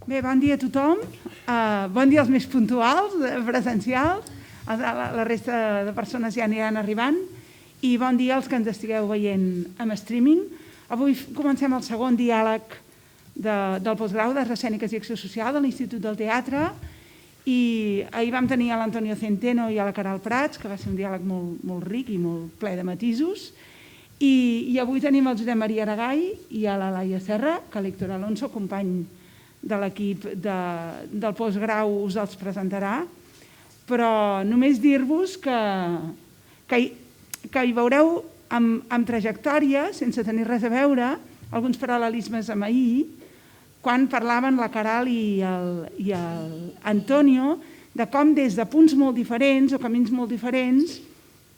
Bé, bon dia a tothom. Bon dia als més puntuals, presencials. La resta de persones ja aniran arribant. I bon dia als que ens estigueu veient en streaming. Avui comencem el segon diàleg del postgrau d'Arts Escèniques i Acció Social de l'Institut del Teatre. I ahir vam tenir a l'Antonio Centeno i a la Caral Prats, que va ser un diàleg molt ric i molt ple de matisos. I avui tenim el Josep Maria Aragall i a la Laia Serra, que l'Héctor Alonso, company de l'equip del postgrau, us els presentarà. Però només dir-vos que hi veureu amb trajectòria, sense tenir res a veure, alguns paral·lelismes amb ahir, quan parlaven la Caral i l'Antonio de com des de punts molt diferents o camins molt diferents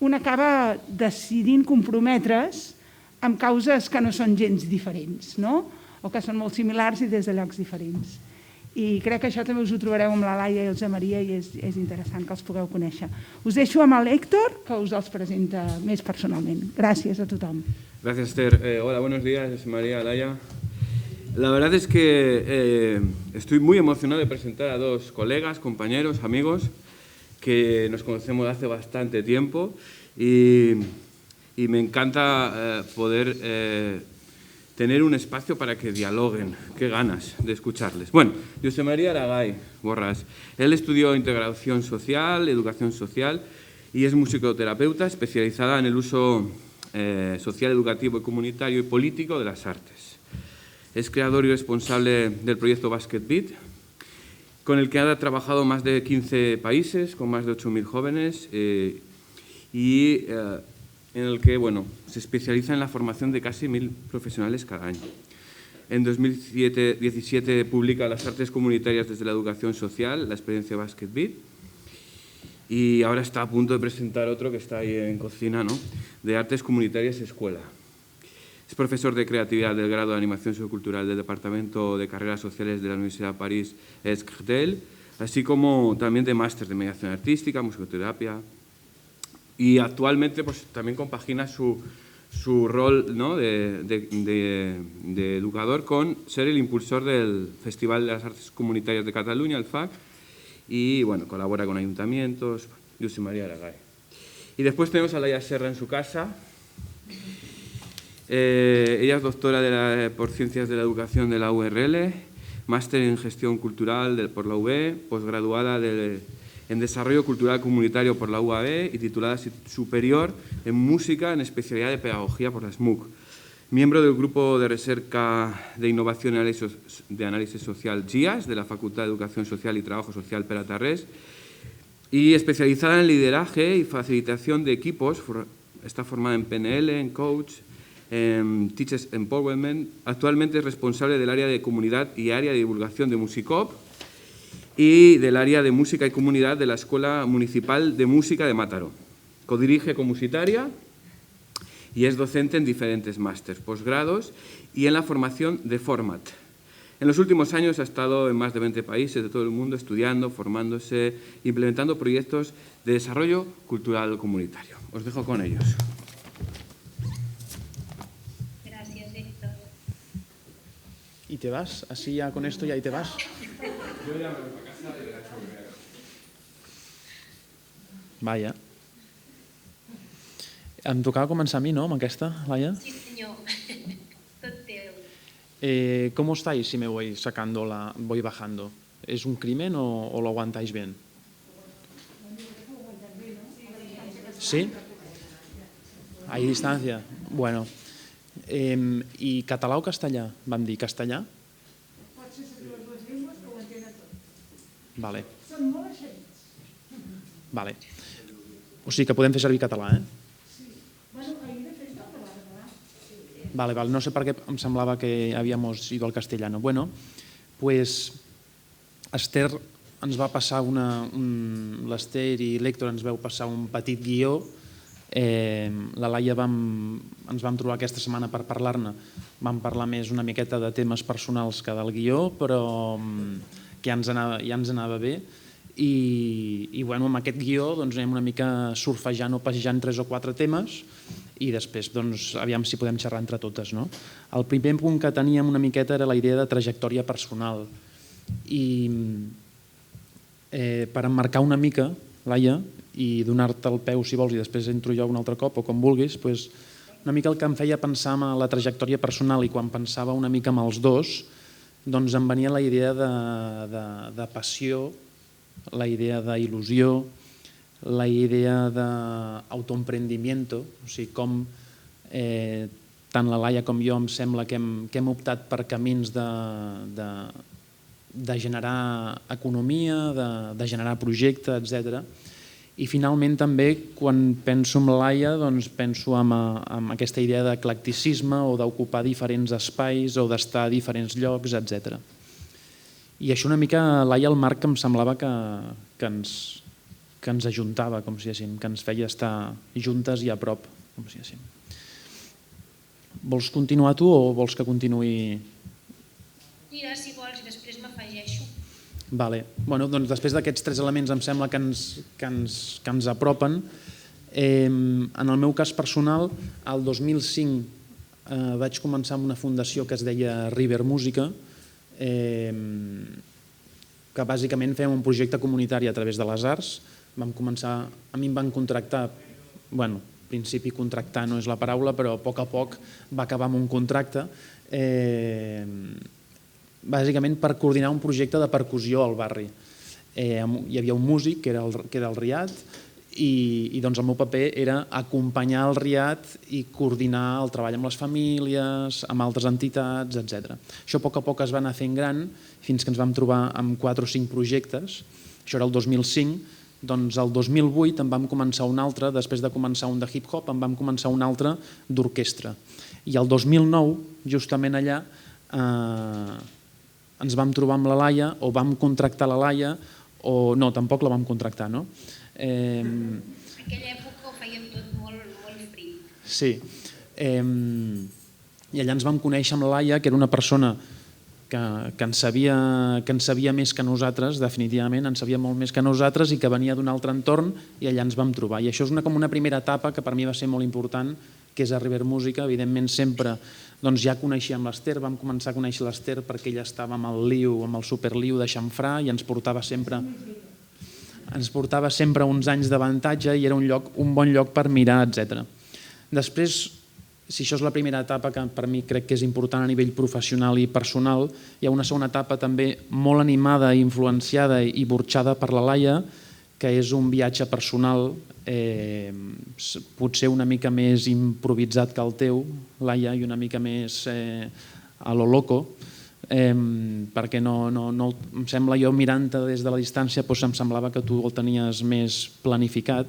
un acaba decidint comprometre's amb causes que no són gens diferents, no? O que són molt similars i des de llocs diferents. I crec que això també us ho trobareu amb la Laia i el Josep Maria i és interessant que els pugueu conèixer. Us deixo amb l'Héctor, que us els presenta més personalment. Gràcies a tothom. Gracias, Esther. Hola, buenos días, María, Laia. La verdad es que estoy muy emocionado de presentar a dos colegas, compañeros, amigos, que nos conocemos hace bastante tiempo y me encanta poder tener un espacio para que dialoguen. Qué ganas de escucharles. Bueno, Josep María Aragall Borràs. Él estudió integración social, educación social y es musicoterapeuta especializada en el uso social, educativo, comunitario y político de las artes. Es creador y responsable del proyecto Basket Beat, con el que ha trabajado más de 15 países, con más de 8.000 jóvenes y en el que se especializa en la formación de casi 1.000 profesionales cada año. En 2017 publica Las artes comunitarias desde la educación social, la experiencia Basket Beat, y ahora está a punto de presentar otro que está ahí en cocina, ¿no? De artes comunitarias escuela. Es profesor de creatividad del grado de animación sociocultural del Departamento de Carreras Sociales de la Universidad de París Esquertel, así como también de máster de mediación artística, musicoterapia. Y actualmente pues, también compagina su rol, ¿no? de educador con ser el impulsor del Festival de las Artes Comunitarias de Cataluña, el FAC, y colabora con ayuntamientos, Josep María Aragall. Y después tenemos a Laia Serra en su casa. Ella es doctora por Ciencias de la Educación de la URL, máster en Gestión Cultural por la UB, posgraduada en Desarrollo Cultural Comunitario por la UAB y titulada superior en Música en especialidad de Pedagogía por la SMUC. Miembro del Grupo de Recerca de Innovación de Análisis Social GIAS de la Facultad de Educación Social y Trabajo Social Pere Tarrés y especializada en lideraje y facilitación de equipos. Está formada en PNL, en Coach, Teachers Empowerment. Actualmente es responsable del área de comunidad y área de divulgación de Musicop y del área de música y comunidad de la Escuela Municipal de Música de Mataró. Codirige Comusitaria y es docente en diferentes másters, posgrados y en la formación de Format. En los últimos años ha estado en más de 20 países de todo el mundo estudiando, formándose, implementando proyectos de desarrollo cultural comunitario. Os dejo con ellos. ¿Y te vas? Así ya con esto ya y te vas. Yo ya me voy para casa y la echo primero. Vaja. Em tocava començar a mi, no, amb aquesta, Laia? Sí, senyor. Tot teu. ¿Cómo estáis si me voy sacando voy bajando? ¿Es un crimen o lo aguantáis bien? ¿Sí? ¿Hay distancia? Bueno. I català o castellà? Vam dir castellà? Pot ser les dues llengües que ho entenen tot. Vale. Són molt eixerits. Vale. O sigui que podem fer servir català, eh? Sí. Bueno, ahir de fet vam parlar català. Vale, vale. No sé per què em semblava que habíamos ido al castellano. Bueno, pues Esther ens va passar l'Esther i l'Héctor ens vau passar un petit guió. La Laia ens vam trobar aquesta setmana per parlar-ne. Vam parlar més una miqueta de temes personals que del guió, però que ja ens anava bé. I amb aquest guió anem una mica surfejant o passejant 3 o 4 temes i després aviam si podem xerrar entre totes. El primer punt que teníem una miqueta era la idea de trajectòria personal. I per emmarcar una mica, Laia, i donar-te el peu si vols i després entro jo un altre cop o com vulguis, una mica el que em feia pensar en la trajectòria personal, i quan pensava una mica amb els dos, doncs em venia la idea de passió, la idea d'il·lusió, la idea d'autoemprendimiento, o sigui, com tant la Laia com jo em sembla que hem optat per camins de generar economia, de generar projecte, etc. I finalment també quan penso en la Laia penso en aquesta idea d'eclecticisme o d'ocupar diferents espais o d'estar a diferents llocs, etc. I això una mica, Laia, el marc que em semblava que ens ajuntava, com si diguéssim, que ens feia estar juntes i a prop, com si diguéssim. Vols continuar tu o vols que continuï? Mira, si vols, i després m'afegeixo. Vale. Bueno, doncs després d'aquests tres elements em sembla que ens apropen. En el meu cas personal, el 2005 vaig començar amb una fundació que es deia River Música, que bàsicament fèiem un projecte comunitari a través de les arts. Vam començar, a mi em van contractar, bueno, al principi contractar no és la paraula, però a poc va acabar amb un contracte, bàsicament per coordinar un projecte de percussió al barri. Hi havia un músic, que era el Riad, i doncs el meu paper era acompanyar el Riad i coordinar el treball amb les famílies, amb altres entitats, etc. Això a poc es va anar fent gran fins que ens vam trobar amb 4 o 5 projectes. Això era el 2005, doncs el 2008 en vam començar un altre, després de començar un de hip-hop en vam començar un altre d'orquestra. I el 2009, justament allà, ens vam trobar amb la Laia, o vam contractar la Laia, o no, tampoc la vam contractar, no? En aquella època ho fèiem tot molt free. Sí. I allà ens vam conèixer amb la Laia, que era una persona que en sabia més que nosaltres, definitivament, en sabia molt més que nosaltres i que venia d'un altre entorn, i allà ens vam trobar. I això és com una primera etapa que per mi va ser molt important, que és a River Música. Evidentment sempre ja coneixíem l'Ester, vam començar a conèixer l'Ester perquè ella estava amb el Liu, amb el Superliu de Xamfrà, i ens portava sempre uns anys d'avantatge i era un bon lloc per mirar, etc. Després, si això és la primera etapa que per mi crec que és important a nivell professional i personal, hi ha una segona etapa també molt animada, influenciada i burxada per la Laia, que és un viatge personal, potser una mica més improvisat que el teu, Laia, i una mica més a lo loco, perquè em sembla, jo mirant-te des de la distància em semblava que tu el tenies més planificat,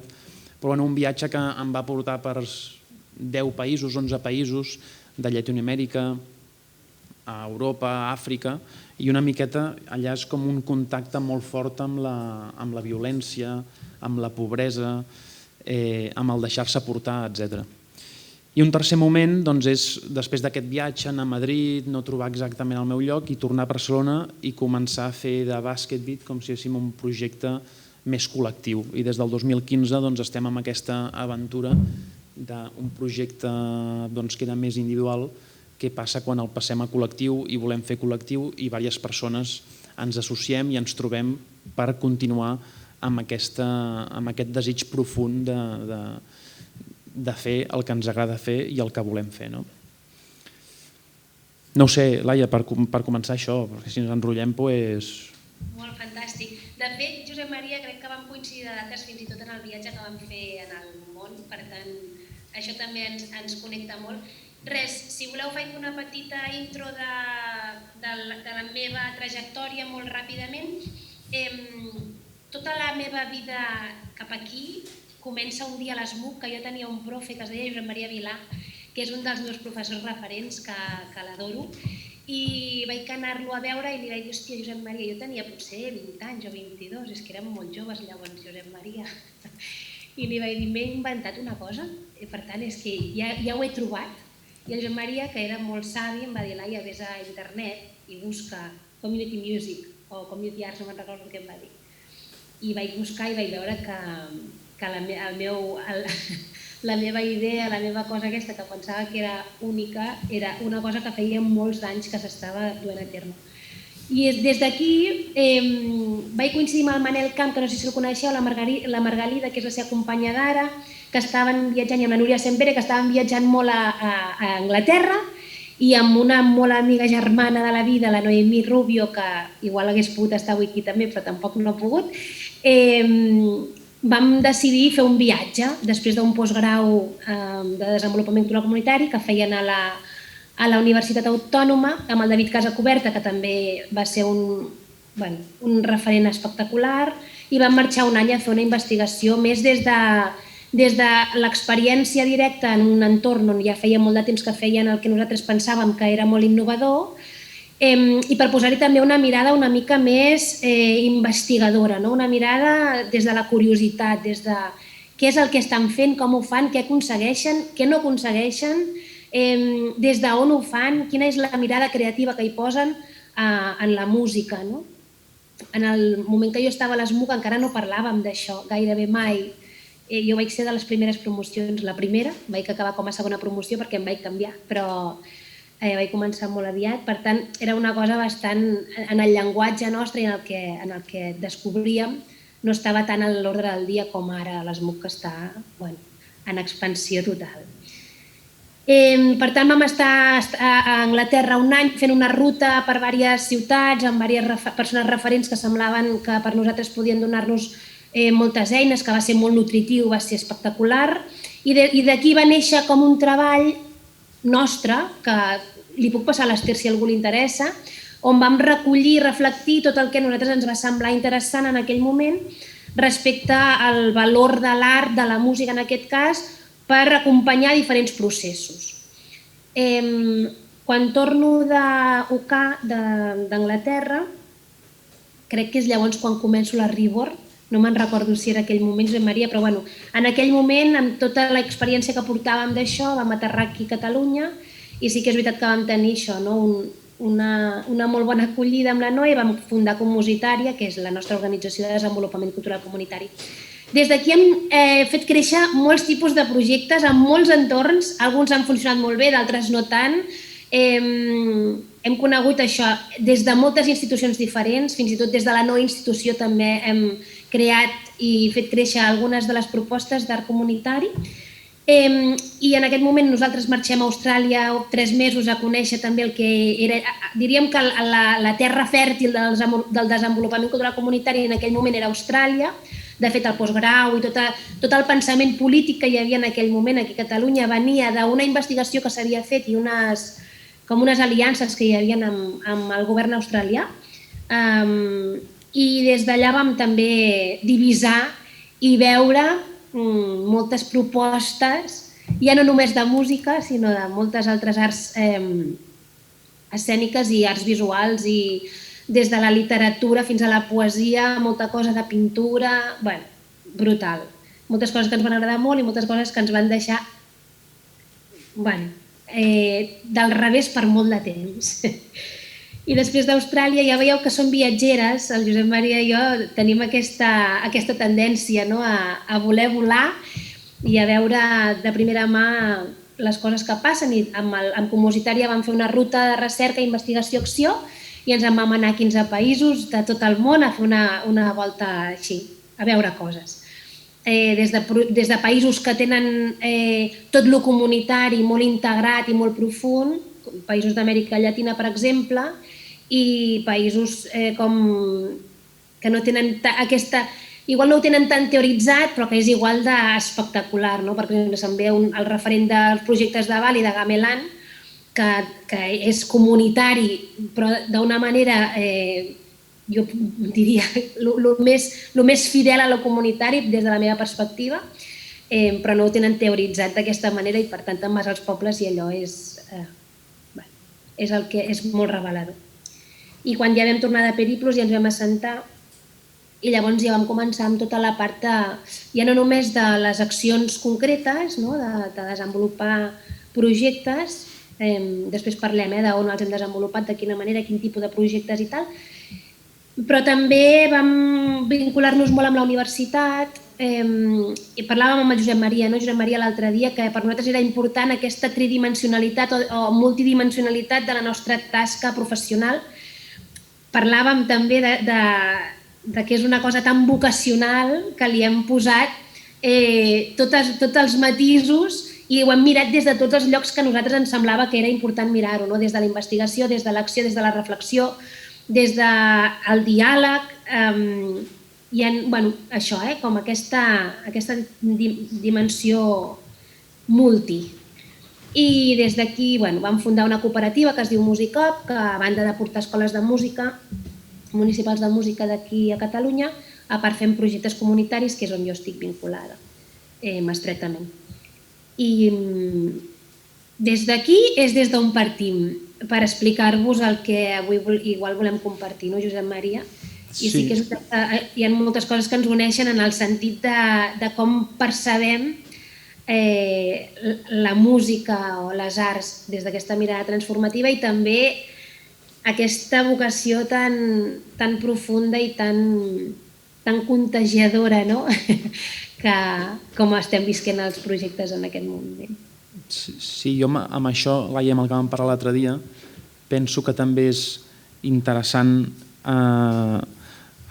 però un viatge que em va portar per 10 països, 11 països de Llatinoamèrica, a Europa, a Àfrica, i una miqueta allà és com un contacte molt fort amb la violència, amb la pobresa, amb el deixar-se portar, etc. I un tercer moment és, després d'aquest viatge, anar a Madrid, no trobar exactament el meu lloc i tornar a Barcelona i començar a fer de Basket Beat com si féssim un projecte més col·lectiu. I des del 2015 estem en aquesta aventura d'un projecte que era més individual. Què passa quan el passem a col·lectiu i volem fer col·lectiu i diverses persones ens associem i ens trobem per continuar amb aquest desig profund de fer el que ens agrada fer i el que volem fer. No ho sé, Laia, per començar això, perquè si ens enrotllem... Molt fantàstic. De fet, Josep Maria, crec que vam coincidir de dates fins i tot en el viatge que vam fer en el món, per tant, això també ens connecta molt. Res, si voleu faig una petita intro de la meva trajectòria molt ràpidament. Tota la meva vida cap aquí comença un dia a l'ESMUC, que jo tenia un profe que es deia Josep Maria Vilà, que és un dels meus professors referents, que l'adoro, i vaig anar-lo a veure i li vaig dir, hòstia, Josep Maria, jo tenia potser 20 anys o 22, és que érem molt joves llavors, Josep Maria. I li vaig dir, m'he inventat una cosa, per tant, és que ja ho he trobat. I el Josep Maria, que era molt savi, em va dir, Laia, vés a internet i busca community music o community arts, no me'n recordo què em va dir. I vaig buscar i vaig veure que la meva idea, la meva cosa aquesta que pensava que era única, era una cosa que feia molts anys que s'estava duent a terme. I des d'aquí vaig coincidir amb el Manel Camp, que no sé si el coneixeu, la Margalida, que és la seva companya d'ara, que estaven viatjant, i amb la Núria Sempere, que estaven viatjant molt a Anglaterra, i amb una molt amiga germana de la vida, la Noemí Rubio, que igual hagués pogut estar avui aquí també, però tampoc no ha pogut, vam decidir fer un viatge després d'un postgrau de desenvolupament cultural comunitari que feien a la Universitat Autònoma amb el David Casacoberta, que també va ser un referent espectacular, i vam marxar un any a fer una investigació més des de l'experiència directa en un entorn on ja feia molt de temps que feien el que nosaltres pensàvem que era molt innovador, i per posar-hi també una mirada una mica més investigadora, una mirada des de la curiositat, des de què és el que estan fent, com ho fan, què aconsegueixen, què no aconsegueixen, des d'on ho fan, quina és la mirada creativa que hi posen en la música. En el moment que jo estava a l'ESMUC encara no parlàvem d'això gairebé mai. Jo vaig ser de les primeres promocions, la primera, vaig acabar com a segona promoció perquè em vaig canviar, però vaig començar molt aviat. Per tant, era una cosa bastant en el llenguatge nostre i en el que descobríem, no estava tan a l'ordre del dia com ara l'ESMUC, que està en expansió total. Per tant, vam estar a Anglaterra un any fent una ruta per diverses ciutats amb diverses persones referents que semblaven que per nosaltres podien donar-nos moltes eines, que va ser molt nutritiu, va ser espectacular, i d'aquí va néixer com un treball nostre, que li puc passar a l'Ester si a algú li interessa, on vam recollir i reflectir tot el que a nosaltres ens va semblar interessant en aquell moment respecte al valor de l'art, de la música en aquest cas, per acompanyar diferents processos. Quan torno d'UK, d'Anglaterra, crec que és llavors quan començo la Ribor, no me'n recordo si era aquell moment, Josep Maria, però en aquell moment, amb tota l'experiència que portàvem d'això, vam aterrar aquí a Catalunya i sí que és veritat que vam tenir això, una molt bona acollida amb la Noe i vam fundar Commusitària, que és la nostra organització de desenvolupament cultural comunitari. Des d'aquí hem fet créixer molts tipus de projectes en molts entorns, alguns han funcionat molt bé, d'altres no tant. Hem conegut això des de moltes institucions diferents, fins i tot des de la no institució també hem creat i fet créixer algunes de les propostes d'art comunitari. I en aquest moment nosaltres marxem a Austràlia 3 mesos a conèixer també el que era, diríem que la terra fèrtil del desenvolupament cultural comunitari en aquell moment era Austràlia. De fet, el postgrau i tot el pensament polític que hi havia en aquell moment aquí a Catalunya venia d'una investigació que s'havia fet i com unes aliances que hi havia amb el govern australià. I des d'allà vam també divisar i veure moltes propostes, ja no només de música, sinó de moltes altres arts escèniques i arts visuals, i des de la literatura fins a la poesia, molta cosa de pintura, brutal. Moltes coses que ens van agradar molt i moltes coses que ens van deixar del revés per molt de temps. I després d'Austràlia ja veieu que som viatgeres, el Josep Maria i jo tenim aquesta tendència a voler volar i a veure de primera mà les coses que passen. I amb Commusitària vam fer una ruta de recerca, investigació, acció, i ens en vam anar a 15 països de tot el món a fer una volta així, a veure coses. Des de països que tenen tot lo comunitari molt integrat i molt profund, països d'Amèrica Llatina, per exemple, i països que no tenen aquesta... Igual no ho tenen tan teoritzat, però que és igual d'espectacular, perquè se'n ve el referent dels projectes de Bali, de Gamelan, que és comunitari, però d'una manera, jo diria, el més fidel a lo comunitari des de la meva perspectiva, però no ho tenen teoritzat d'aquesta manera i per tant te'n vas als pobles i allò és el que és molt revelador. I quan ja vam tornar de Periplos ja ens vam assentar i llavors ja vam començar amb tota la part ja no només de les accions concretes, de desenvolupar projectes, després parlem d'on els hem desenvolupat, de quina manera, quin tipus de projectes i tal, però també vam vincular-nos molt amb la universitat i parlàvem amb el Josep Maria l'altre dia, que per nosaltres era important aquesta tridimensionalitat o multidimensionalitat de la nostra tasca professional parlàvem també de que és una cosa tan vocacional que li hem posat tots els matisos i ho hem mirat des de tots els llocs que a nosaltres ens semblava que era important mirar-ho, no? Des de la investigació, des de l'acció, des de la reflexió, des del diàleg, i això, com aquesta dimensió multi. I des d'aquí vam fundar una cooperativa que es diu Musicop, que a banda de portar escoles de música, municipals de música d'aquí a Catalunya, a part fem projectes comunitaris, que és on jo estic vinculada estretament. I des d'aquí és des d'on partim, per explicar-vos el que avui igual volem compartir, no, Josep Maria? I sí que hi ha moltes coses que ens uneixen en el sentit de com percebem la música o les arts des d'aquesta mirada transformativa i també aquesta vocació tan profunda i tan contagiadora, no? Que com estem visquent els projectes en aquest moment. Sí, jo amb això, Laia, amb el que vam parlar l'altre dia, penso que també és interessant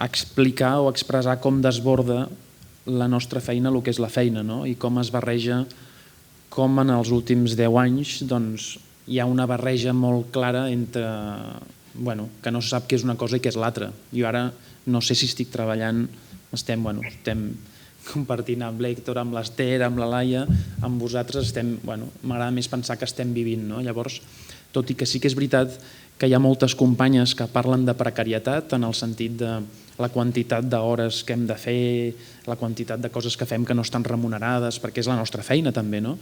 explicar o expressar com desborda la nostra feina, el que és la feina, no? I com es barreja, com en els últims 10 anys hi ha una barreja molt clara entre que no se sap què és una cosa i què és l'altra. Jo ara no sé si estic treballant, estem compartint amb l'Héctor, amb l'Ester, amb la Laia, amb vosaltres, m'agrada més pensar que estem vivint, no? Llavors, tot i que sí que és veritat que hi ha moltes companyes que parlen de precarietat en el sentit de la quantitat d'hores que hem de fer, la quantitat de coses que fem que no estan remunerades, perquè és la nostra feina també, no?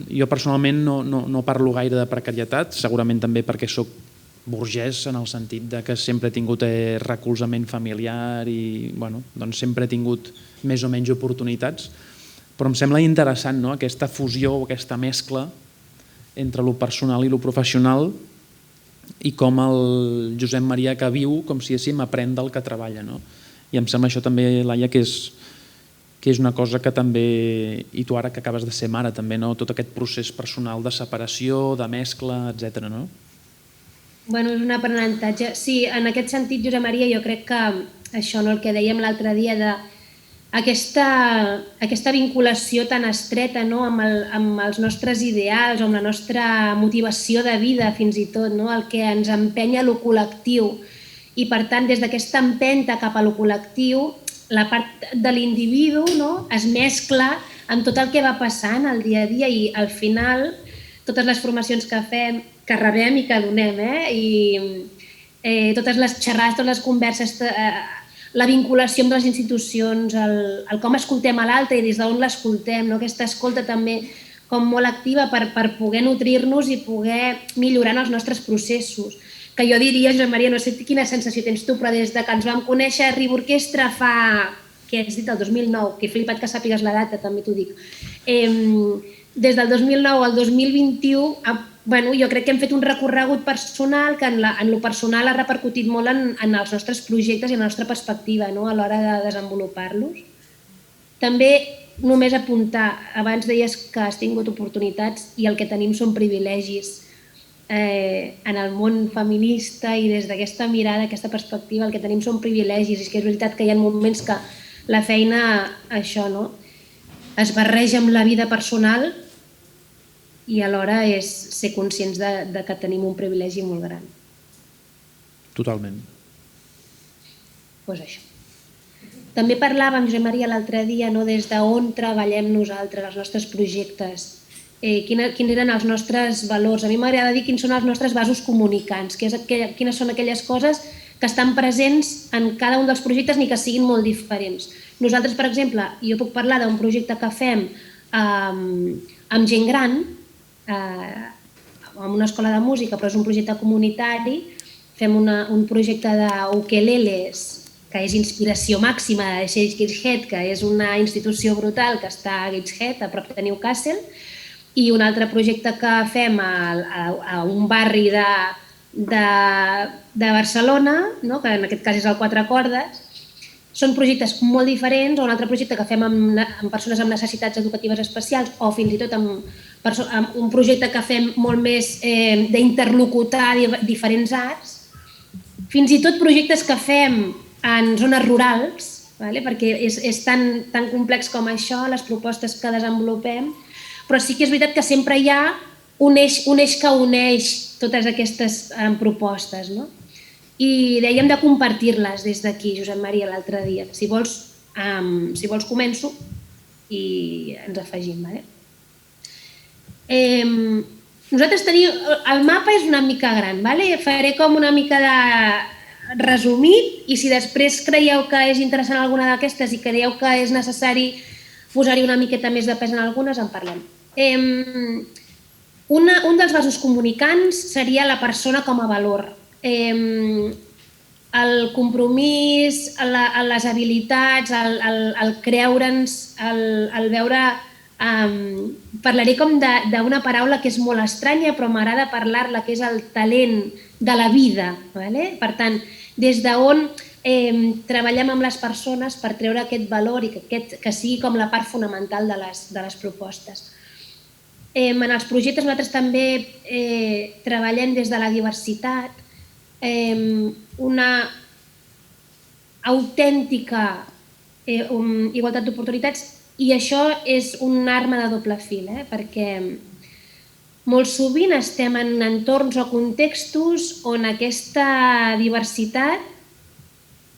Jo personalment no parlo gaire de precarietat, segurament també perquè soc burgès en el sentit que sempre he tingut recolzament familiar i sempre he tingut més o menys oportunitats, però em sembla interessant aquesta fusió o aquesta mescla entre lo personal i lo professional i com el Josep Maria que viu, com si aprèn del que treballa. I em sembla això també, Laia, que és una cosa que també, i tu ara que acabes de ser mare també, tot aquest procés personal de separació, de mescla, etc. És un aprenentatge. Sí, en aquest sentit, Josep Maria, jo crec que això, el que dèiem l'altre dia, aquesta vinculació tan estreta amb els nostres ideals, amb la nostra motivació de vida, fins i tot, el que ens empenya a lo col·lectiu. I, per tant, des d'aquesta empenta cap a lo col·lectiu, la part de l'individu es mescla amb tot el que va passant al dia a dia i, al final, totes les formacions que fem, que rebem i que donem, i totes les xerrades, totes les converses, la vinculació amb les institucions, el com escoltem a l'altre i des d'on l'escoltem, aquesta escolta també com molt activa per poder nutrir-nos i poder millorar els nostres processos. Que jo diria, Josep Maria, no sé quina sensació tens tu, però des que ens vam conèixer a Riu Orquestra fa, què has dit, el 2009, que he flipat que sàpigues la data, també t'ho dic. Des del 2009 al 2021, jo crec que hem fet un recorregut personal que en lo personal ha repercutit molt en els nostres projectes i en la nostra perspectiva a l'hora de desenvolupar-los. També només apuntar, abans deies que has tingut oportunitats i el que tenim són privilegis. En el món feminista i des d'aquesta mirada, aquesta perspectiva, el que tenim són privilegis. És que és veritat que hi ha moments que la feina, això, es barreja amb la vida personal i alhora és ser conscients de que tenim un privilegi molt gran. Totalment. Doncs això. També parlàvem, Josep Maria, l'altre dia, des d'on treballem nosaltres, els nostres projectes, quins eren els nostres valors. A mi m'agrada dir quins són els nostres vasos comunicants, quines són aquelles coses que estan presents en cada un dels projectes ni que siguin molt diferents. Nosaltres, per exemple, jo puc parlar d'un projecte que fem amb gent gran, en una escola de música, però és un projecte comunitari. Fem un projecte d'ukeleles, que és inspiració màxima de Gateshead, que és una institució brutal que està a Gateshead, a prop de Newcastle, i un altre projecte que fem a un barri de Barcelona, que en aquest cas és el Quatre Cordes. Són projectes molt diferents, o un altre projecte que fem amb persones amb necessitats educatives especials, o fins i tot amb un projecte que fem molt més d'interlocutar diferents arts. fins i tot projectes que fem en zones rurals, perquè és tan complex com això, les propostes que desenvolupem, però sí que és veritat que sempre hi ha un eix que uneix totes aquestes propostes. I dèiem de compartir-les des d'aquí, Josep Maria, l'altre dia. Si vols començo i ens afegim. Nosaltres tenim... El mapa és una mica gran, faré com una mica de resumit i si després creieu que és interessant alguna d'aquestes i creieu que és necessari posar-hi una miqueta més de pes en algunes, en parlem. Un dels vasos comunicants seria la persona com a valor. El compromís, les habilitats, el creure'ns, el veure... Parlaré com d'una paraula que és molt estranya però m'agrada parlar-la, que és el talent de la vida. Per tant, des d'on treballem amb les persones per treure aquest valor i que sigui com la part fonamental de les propostes. En els projectes nosaltres també treballem des de la diversitat, una autèntica igualtat d'oportunitats, i això és una arma de doble fil, perquè molt sovint estem en entorns o contextos on aquesta diversitat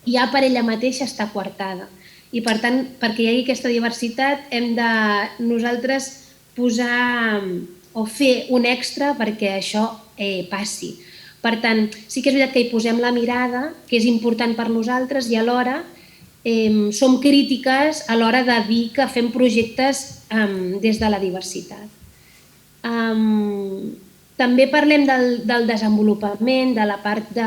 ja per ella mateixa està coartada. I per tant, perquè hi hagi aquesta diversitat hem de nosaltres posar o fer un extra perquè això passi. Per tant, sí que és veritat que hi posem la mirada, que és important per nosaltres, i alhora som crítiques a l'hora de dir que fem projectes des de la diversitat. També parlem del desenvolupament, de la part de...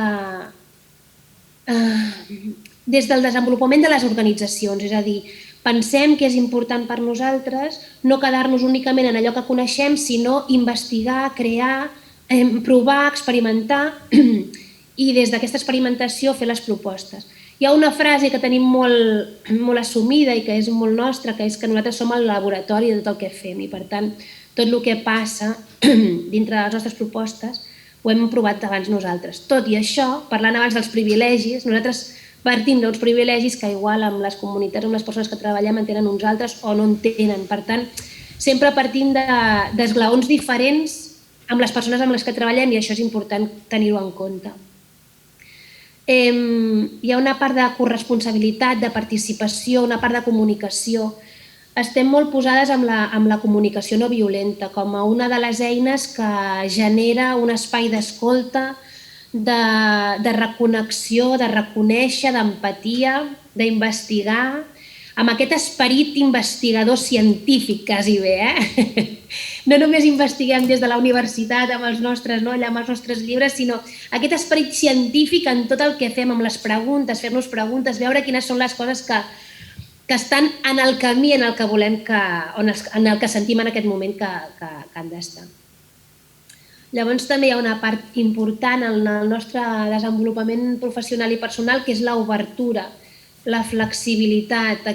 des del desenvolupament de les organitzacions, és a dir, pensem que és important per nosaltres no quedar-nos únicament en allò que coneixem, sinó investigar, crear, provar, experimentar i des d'aquesta experimentació fer les propostes. Hi ha una frase que tenim molt assumida i que és molt nostra, que és que nosaltres som el laboratori de tot el que fem i per tant tot el que passa dintre de les nostres propostes ho hem provat abans nosaltres. Tot i això, parlant abans dels privilegis, nosaltres partim d'uns privilegis que igual amb les comunitats, amb les persones que treballem en tenen uns altres o no en tenen. Per tant, sempre partim d'esglaons diferents amb les persones amb les que treballem i això és important tenir-ho en compte. Hi ha una part de corresponsabilitat, de participació, una part de comunicació. Estem molt posades amb la comunicació no violenta com a una de les eines que genera un espai d'escolta, de reconnexió, de reconèixer, d'empatia, d'investigar, amb aquest esperit investigador científic, quasi bé. No només investiguem des de la universitat amb els nostres llibres, sinó aquest esperit científic en tot el que fem, amb les preguntes, fer-nos preguntes, veure quines són les coses que estan en el camí en el que volem en el que sentim en aquest moment que han d'estar. Llavors també hi ha una part important en el nostre desenvolupament professional i personal que és l'obertura, la flexibilitat,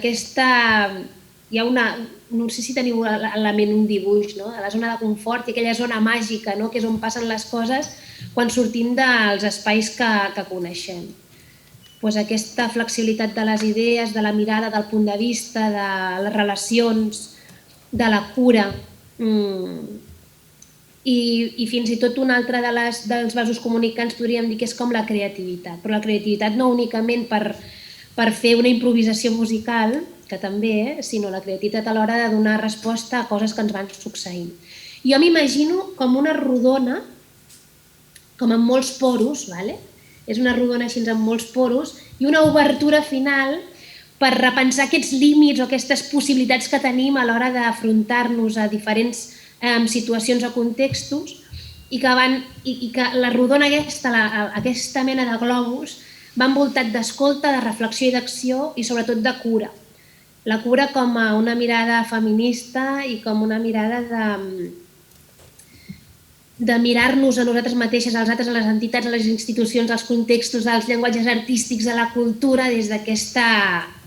hi ha una, no sé si teniu a la ment un dibuix, de la zona de confort i aquella zona màgica, que és on passen les coses quan sortim dels espais que coneixem. Aquesta flexibilitat de les idees, de la mirada, del punt de vista, de les relacions, de la cura i fins i tot un altre dels vasos comunicants podríem dir que és com la creativitat, però la creativitat no únicament per fer una improvisació musical, que també, sinó la creativitat a l'hora de donar resposta a coses que ens van succeint. Jo m'imagino com una rodona, com amb molts poros, és una rodona així amb molts poros, i una obertura final per repensar aquests límits o aquestes possibilitats que tenim a l'hora d'afrontar-nos a diferents situacions o contextos i que la rodona aquesta mena de globus va envoltat d'escolta, de reflexió i d'acció i sobretot de cura. La cura com a una mirada feminista i com una mirada de mirar-nos a nosaltres mateixes, als altres, a les entitats, a les institucions, als contextos, als llenguatges artístics, a la cultura, des d'aquesta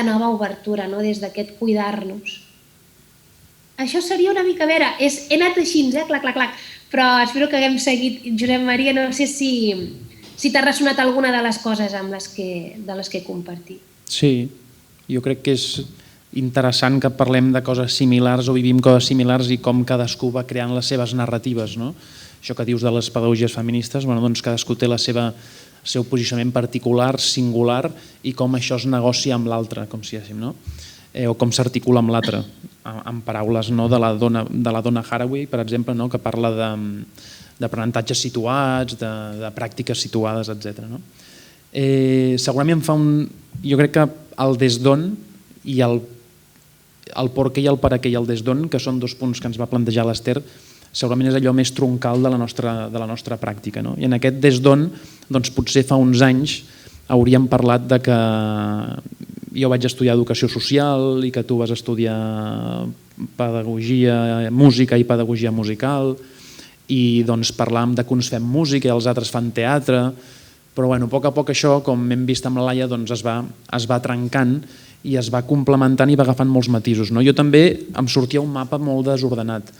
nova obertura, des d'aquest cuidar-nos. Això seria una mica, a veure, he anat així, clac, clac, clac, però espero que haguem seguit. Josep Maria, no sé si si t'ha ressonat alguna de les coses amb les que he compartit. Sí, jo crec que és interessant que parlem de coses similars o vivim coses similars i com cadascú va creant les seves narratives. No? Això que dius de les pedagogies feministes, doncs cadascú té el seu posicionament particular, singular, i com això es negocia amb l'altre, com si diguéssim, no? O com s'articula amb l'altre, amb paraules de la Donna Haraway, per exemple, que parla d'aprenentatges situats, de pràctiques situades, etc. Segurament jo crec que el des d'on i el per què i el per què i el des d'on, que són dos punts que ens va plantejar l'Ester, segurament és allò més troncal de la nostra pràctica. I en aquest des d'on, potser fa uns anys hauríem parlat de que jo vaig estudiar educació social i que tu vas estudiar pedagogia, música i pedagogia musical, i parlàvem de que uns fem música i els altres fan teatre, però a poc a poc això, com hem vist amb la Laia, es va trencant i es va complementant i va agafant molts matisos. Jo també em sortia un mapa molt desordenat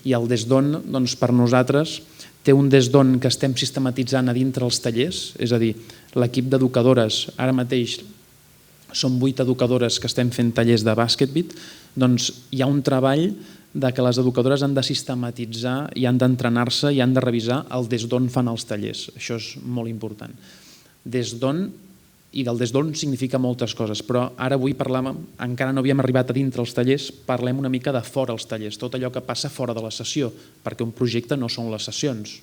i el des d'on, per nosaltres, té un des d'on que estem sistematitzant a dintre els tallers, és a dir, l'equip d'educadores, ara mateix som 8 educadores que estem fent tallers de bàsquetbit, doncs hi ha un treball de que les educadores han de sistematitzar i han d'entrenar-se i han de revisar el des d'on fan els tallers. Això és molt important. Des d'on, i del des d'on significa moltes coses, però ara avui parlàvem, encara no havíem arribat a dintre els tallers, parlem una mica de fora els tallers, tot allò que passa fora de la sessió, perquè un projecte no són les sessions.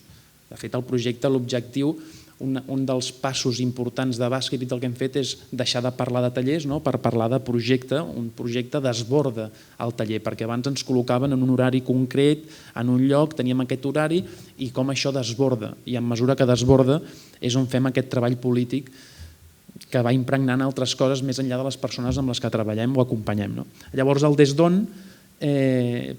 De fet, el projecte, l'objectiu, un dels passos importants de bàsquet del que hem fet és deixar de parlar de tallers per parlar de projecte, un projecte desborda el taller, perquè abans ens col·locaven en un horari concret, en un lloc, teníem aquest horari i com això desborda, i en mesura que desborda és on fem aquest treball polític que va impregnant altres coses més enllà de les persones amb les que treballem o acompanyem. Llavors el des d'on, des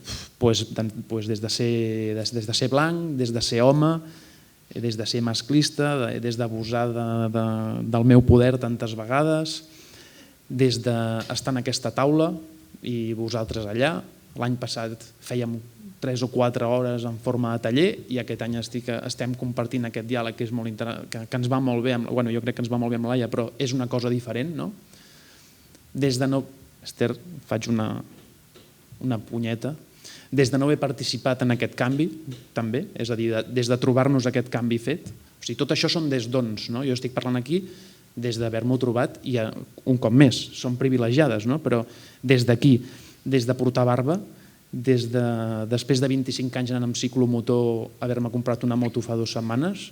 de ser blanc, des de ser home, des de ser masclista, des d'abusar del meu poder tantes vegades, des d'estar en aquesta taula i vosaltres allà. L'any passat fèiem 3 o 4 hores en forma de taller i aquest any estem compartint aquest diàleg que és molt interessant, que ens va molt bé, jo crec que ens va molt bé amb Laia, però és una cosa diferent, no? Des de no... Ester, faig una punyeta. Des de no haver participat en aquest canvi, també, és a dir, des de trobar-nos aquest canvi fet. O sigui, tot això són des d'ons, no? Jo estic parlant aquí des d'haver-m'ho trobat i un cop més, són privilegiades, no? Però des d'aquí, des de portar barba, després de 25 anys anant amb ciclomotor, haver-me comprat una moto fa 2 setmanes,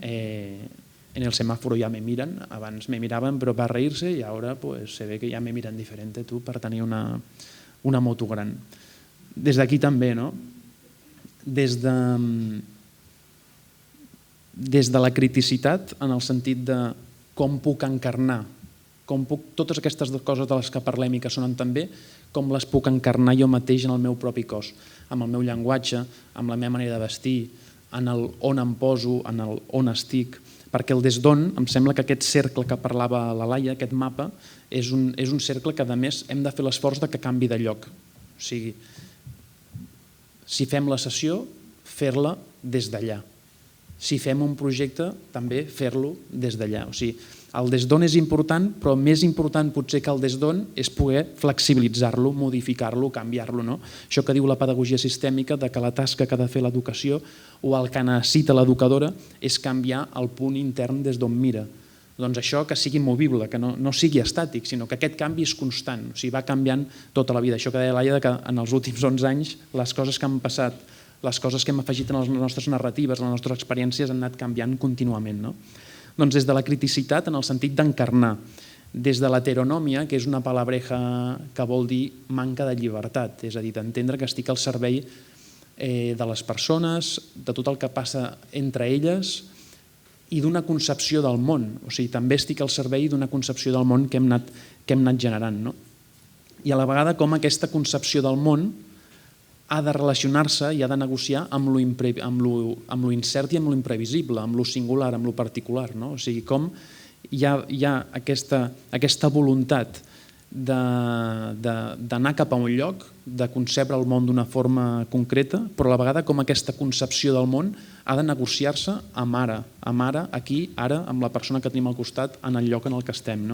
en el semàforo ja me miren, abans me miraven però per reírse i ara se ve que ja me miren diferent tu per tenir una moto gran. Des d'aquí també, no? Des de la criticitat en el sentit de com puc encarnar, totes aquestes coses de les que parlem i que sonen tan bé, com les puc encarnar jo mateix en el meu propi cos, amb el meu llenguatge, amb la meva manera de vestir, en el on em poso, en el on estic, perquè el des d'on, em sembla que aquest cercle que parlava la Laia, aquest mapa, és un cercle que a més hem de fer l'esforç de que canvi de lloc. O sigui, si fem la sessió, fer-la des d'allà. Si fem un projecte, també fer-lo des d'allà. O sigui, el des d'on és important, però més important potser que el des d'on és poder flexibilitzar-lo, modificar-lo, canviar-lo. Això que diu la pedagogia sistèmica, de que la tasca que ha de fer l'educació o el que necessita l'educadora és canviar el punt intern des d'on mira. Doncs això que sigui movible, que no sigui estàtic, sinó que aquest canvi és constant, o sigui, va canviant tota la vida. Això que deia Laia, que en els últims 11 anys les coses que han passat, les coses que hem afegit en les nostres narratives, en les nostres experiències han anat canviant contínuament. Doncs des de la criticitat en el sentit d'encarnar, des de l'heteronòmia, que és una palabreja que vol dir manca de llibertat, és a dir, d'entendre que estic al servei de les persones, de tot el que passa entre elles, i d'una concepció del món, o sigui, també estic al servei d'una concepció del món que hem anat generant. I a la vegada com aquesta concepció del món ha de relacionar-se i ha de negociar amb lo incert i amb lo imprevisible, amb lo singular, amb lo particular. O sigui, com hi ha aquesta voluntat d'anar cap a un lloc, de concebre el món d'una forma concreta, però a la vegada com aquesta concepció del món ha de negociar-se amb ara, aquí, ara, amb la persona que tenim al costat en el lloc en el que estem.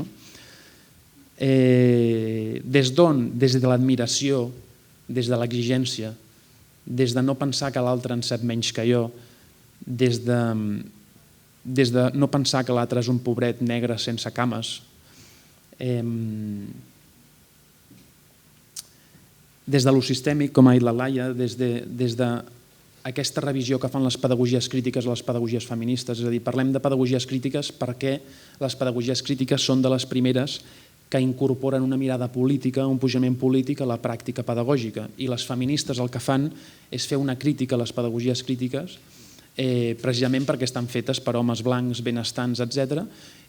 Des d'on? Des de l'admiració, des de l'exigència, des de no pensar que l'altre en sap menys que jo, des de no pensar que l'altre és un pobret negre sense cames, des de lo sistèmic, com ha dit la Laia, des d'aquesta revisió que fan les pedagogies crítiques a les pedagogies feministes. És a dir, parlem de pedagogies crítiques perquè les pedagogies crítiques són de les primeres que incorporen una mirada política, un posicionament polític a la pràctica pedagògica. I les feministes el que fan és fer una crítica a les pedagogies crítiques precisament perquè estan fetes per homes blancs, benestants, etc.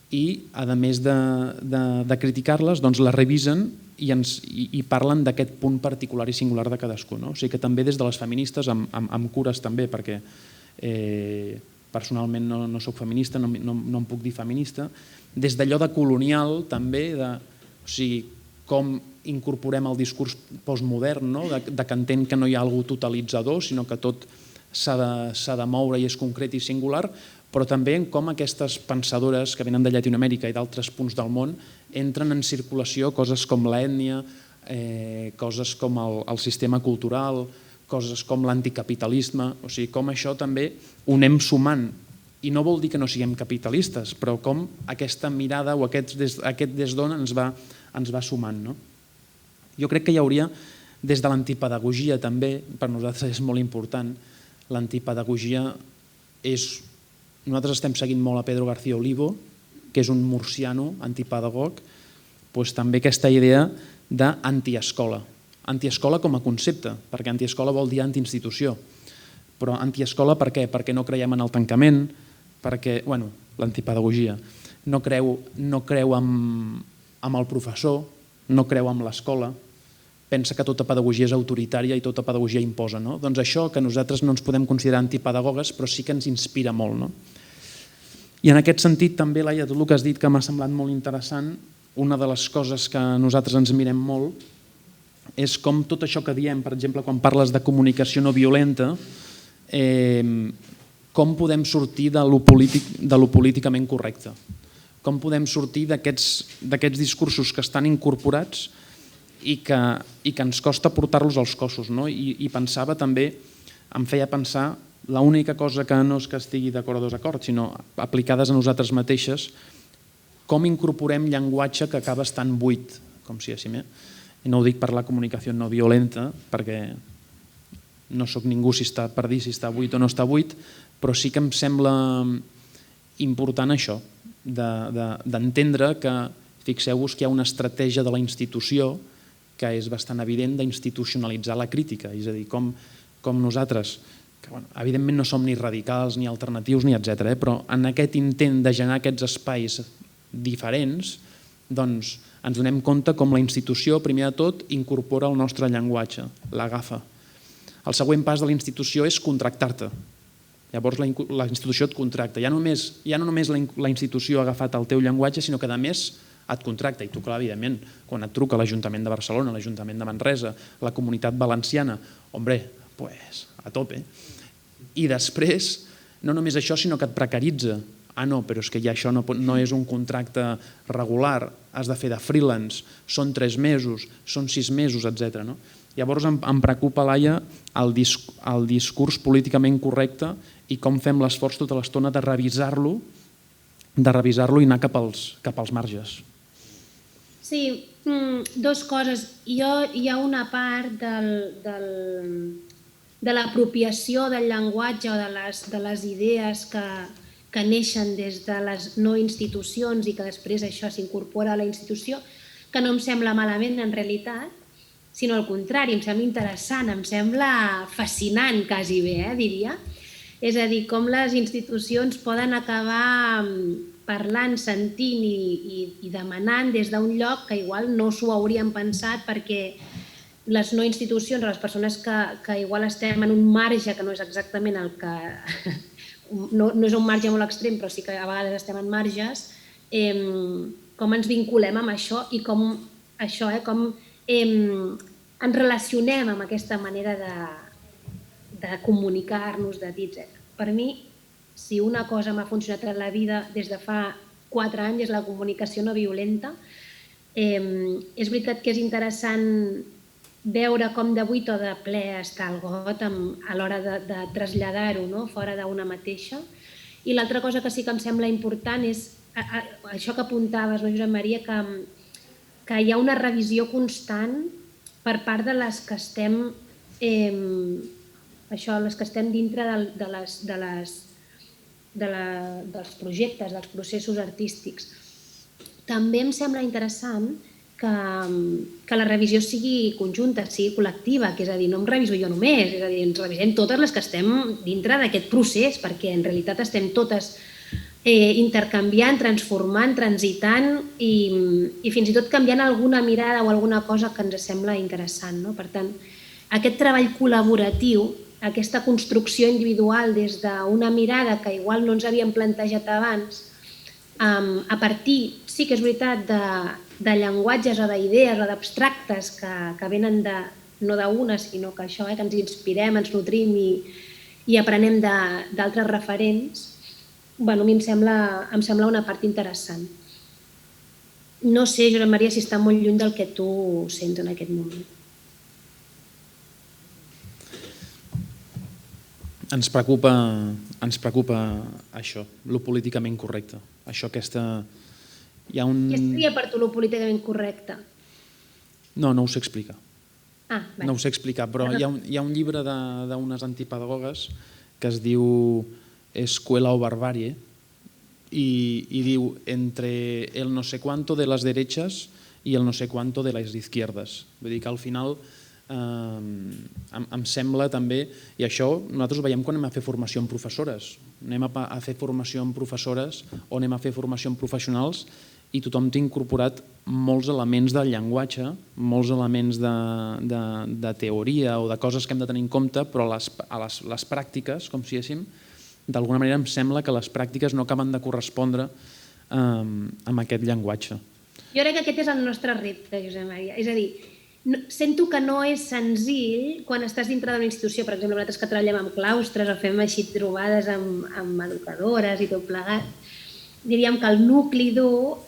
I, a més de criticar-les, doncs les revisen i parlen d'aquest punt particular i singular de cadascú. O sigui que també des de les feministes, amb cures també, perquè personalment no soc feminista, no em puc dir feminista, des d'allò de colonial també, o sigui, com incorporem el discurs postmodern, de que entenc que no hi ha algú totalitzador, sinó que tot s'ha de moure i és concret i singular, però també en com aquestes pensadores que venen de Llatinoamèrica i d'altres punts del món entren en circulació coses com l'ètnia, coses com el sistema cultural, coses com l'anticapitalisme, o sigui, com això també ho anem sumant. I no vol dir que no siguem capitalistes, però com aquesta mirada o aquest des d'on ens va sumant. Jo crec que hi hauria, des de l'antipedagogia també, per nosaltres és molt important, l'antipedagogia és... Nosaltres estem seguint molt a Pedro García Olivo, que és un murciano antipedagog, doncs també aquesta idea d'antiescola. Antiescola com a concepte, perquè antiescola vol dir antiinstitució. Però antiescola per què? Perquè no creiem en el tancament, perquè, bueno, l'antipedagogia, no creu amb el professor, no creu amb l'escola, pensa que tota pedagogia és autoritària i tota pedagogia imposa. Doncs això, que nosaltres no ens podem considerar antipedagogues, però sí que ens inspira molt. I en aquest sentit també, Laia, tot el que has dit que m'ha semblat molt interessant, una de les coses que nosaltres ens mirem molt és com tot això que diem, per exemple, quan parles de comunicació no violenta, com podem sortir de lo políticament correcte, com podem sortir d'aquests discursos que estan incorporats i que ens costa portar-los als cossos. I pensava també, em feia pensar, l'única cosa que no és que estigui d'acord o desacord, sinó aplicades a nosaltres mateixes, com incorporem llenguatge que acaba estant buit, com si diguéssim. I no ho dic per la comunicació no violenta, perquè no sóc ningú per dir si està buit o no està buit, però sí que em sembla important això, d'entendre que, fixeu-vos que hi ha una estratègia de la institució que és bastant evident d'institucionalitzar la crítica, és a dir, com nosaltres, que evidentment no som ni radicals, ni alternatius, ni etc., però en aquest intent de generar aquests espais diferents, doncs ens donem compte com la institució, primer de tot, incorpora el nostre llenguatge, l'agafa. El següent pas de la institució és contractar-te. Llavors la institució et contracta. Ja no només la institució ha agafat el teu llenguatge, sinó que a més et contracta. I tu, clar, evidentment, quan et truca l'Ajuntament de Barcelona, l'Ajuntament de Manresa, la Comunitat Valenciana, hombre, pues a tope. I després, no només això, sinó que et precaritza. Ah, no, però és que ja això no és un contracte regular, has de fer de freelance, són 3 mesos, són 6 mesos, etc. Llavors em preocupa, Laia, el discurs políticament correcte i com fem l'esforç tota l'estona de revisar-lo i anar cap als marges. Sí, 2 coses. Hi ha una part de l'apropiació del llenguatge o de les idees que neixen des de les no institucions i que després això s'incorpora a la institució, que no em sembla malament en realitat, sinó al contrari, em sembla interessant, em sembla fascinant quasi bé, diria. És a dir, com les institucions poden acabar parlant, sentint i demanant des d'un lloc que igual no s'ho haurien pensat perquè les no institucions o les persones que igual estem en un marge que no és exactament el que... no és un marge molt extrem, però sí que a vegades estem en marges, com ens vinculem amb això i com això, com ens relacionem amb aquesta manera de comunicar-nos, de dir, etc. Per mi, si una cosa m'ha funcionat a la vida des de fa 4 anys és la comunicació no violenta. És veritat que és interessant veure com de buit o de ple està el got a l'hora de traslladar-ho fora d'una mateixa. I l'altra cosa que sí que em sembla important és això que apuntaves, Josep Maria, que hi ha una revisió constant per part de les que estem dintre dels projectes, dels processos artístics. També em sembla interessant que la revisió sigui conjunta, sigui col·lectiva, que és a dir, no em reviso jo només, és a dir, ens revisem totes les que estem dintre d'aquest procés, perquè en realitat estem totes intercanviant, transformant, transitant i fins i tot canviant alguna mirada o alguna cosa que ens sembla interessant. Per tant, aquest treball col·laboratiu, aquesta construcció individual des d'una mirada que igual no ens havíem plantejat abans, a partir, sí que és veritat, de llenguatges o d'idees o d'abstractes que venen no d'una, sinó que això, que ens inspirem, ens nutrim i aprenem d'altres referents, a mi em sembla una part interessant. No sé, Josep Maria, si està molt lluny del que tu sents en aquest moment. Ens preocupa això, lo políticament correcte. Què seria per tu lo políticament correcte? No ho sé explicar. Vale. No ho sé explicar, però hi ha un llibre d'unes antipedagogues que es diu Escuela o Barbarie y diu entre el no sé cuánto de las derechas y el no sé cuánto de las izquierdas. Vull dir que al final em sembla també, i això nosaltres ho veiem quan anem a fer formació amb professores, anem a fer formació amb professores o anem a fer formació amb professionals i tothom té incorporat molts elements del llenguatge, molts elements de teoria o de coses que hem de tenir en compte, però a les pràctiques, com si diguéssim, d'alguna manera em sembla que les pràctiques no acaben de correspondre amb aquest llenguatge. Jo crec que aquest és el nostre repte, Josep Maria. És a dir, sento que no és senzill quan estàs dintre d'una institució, per exemple, nosaltres que treballem amb claustres o fem així trobades amb educadores i tot plegat, diríem que el nucli dur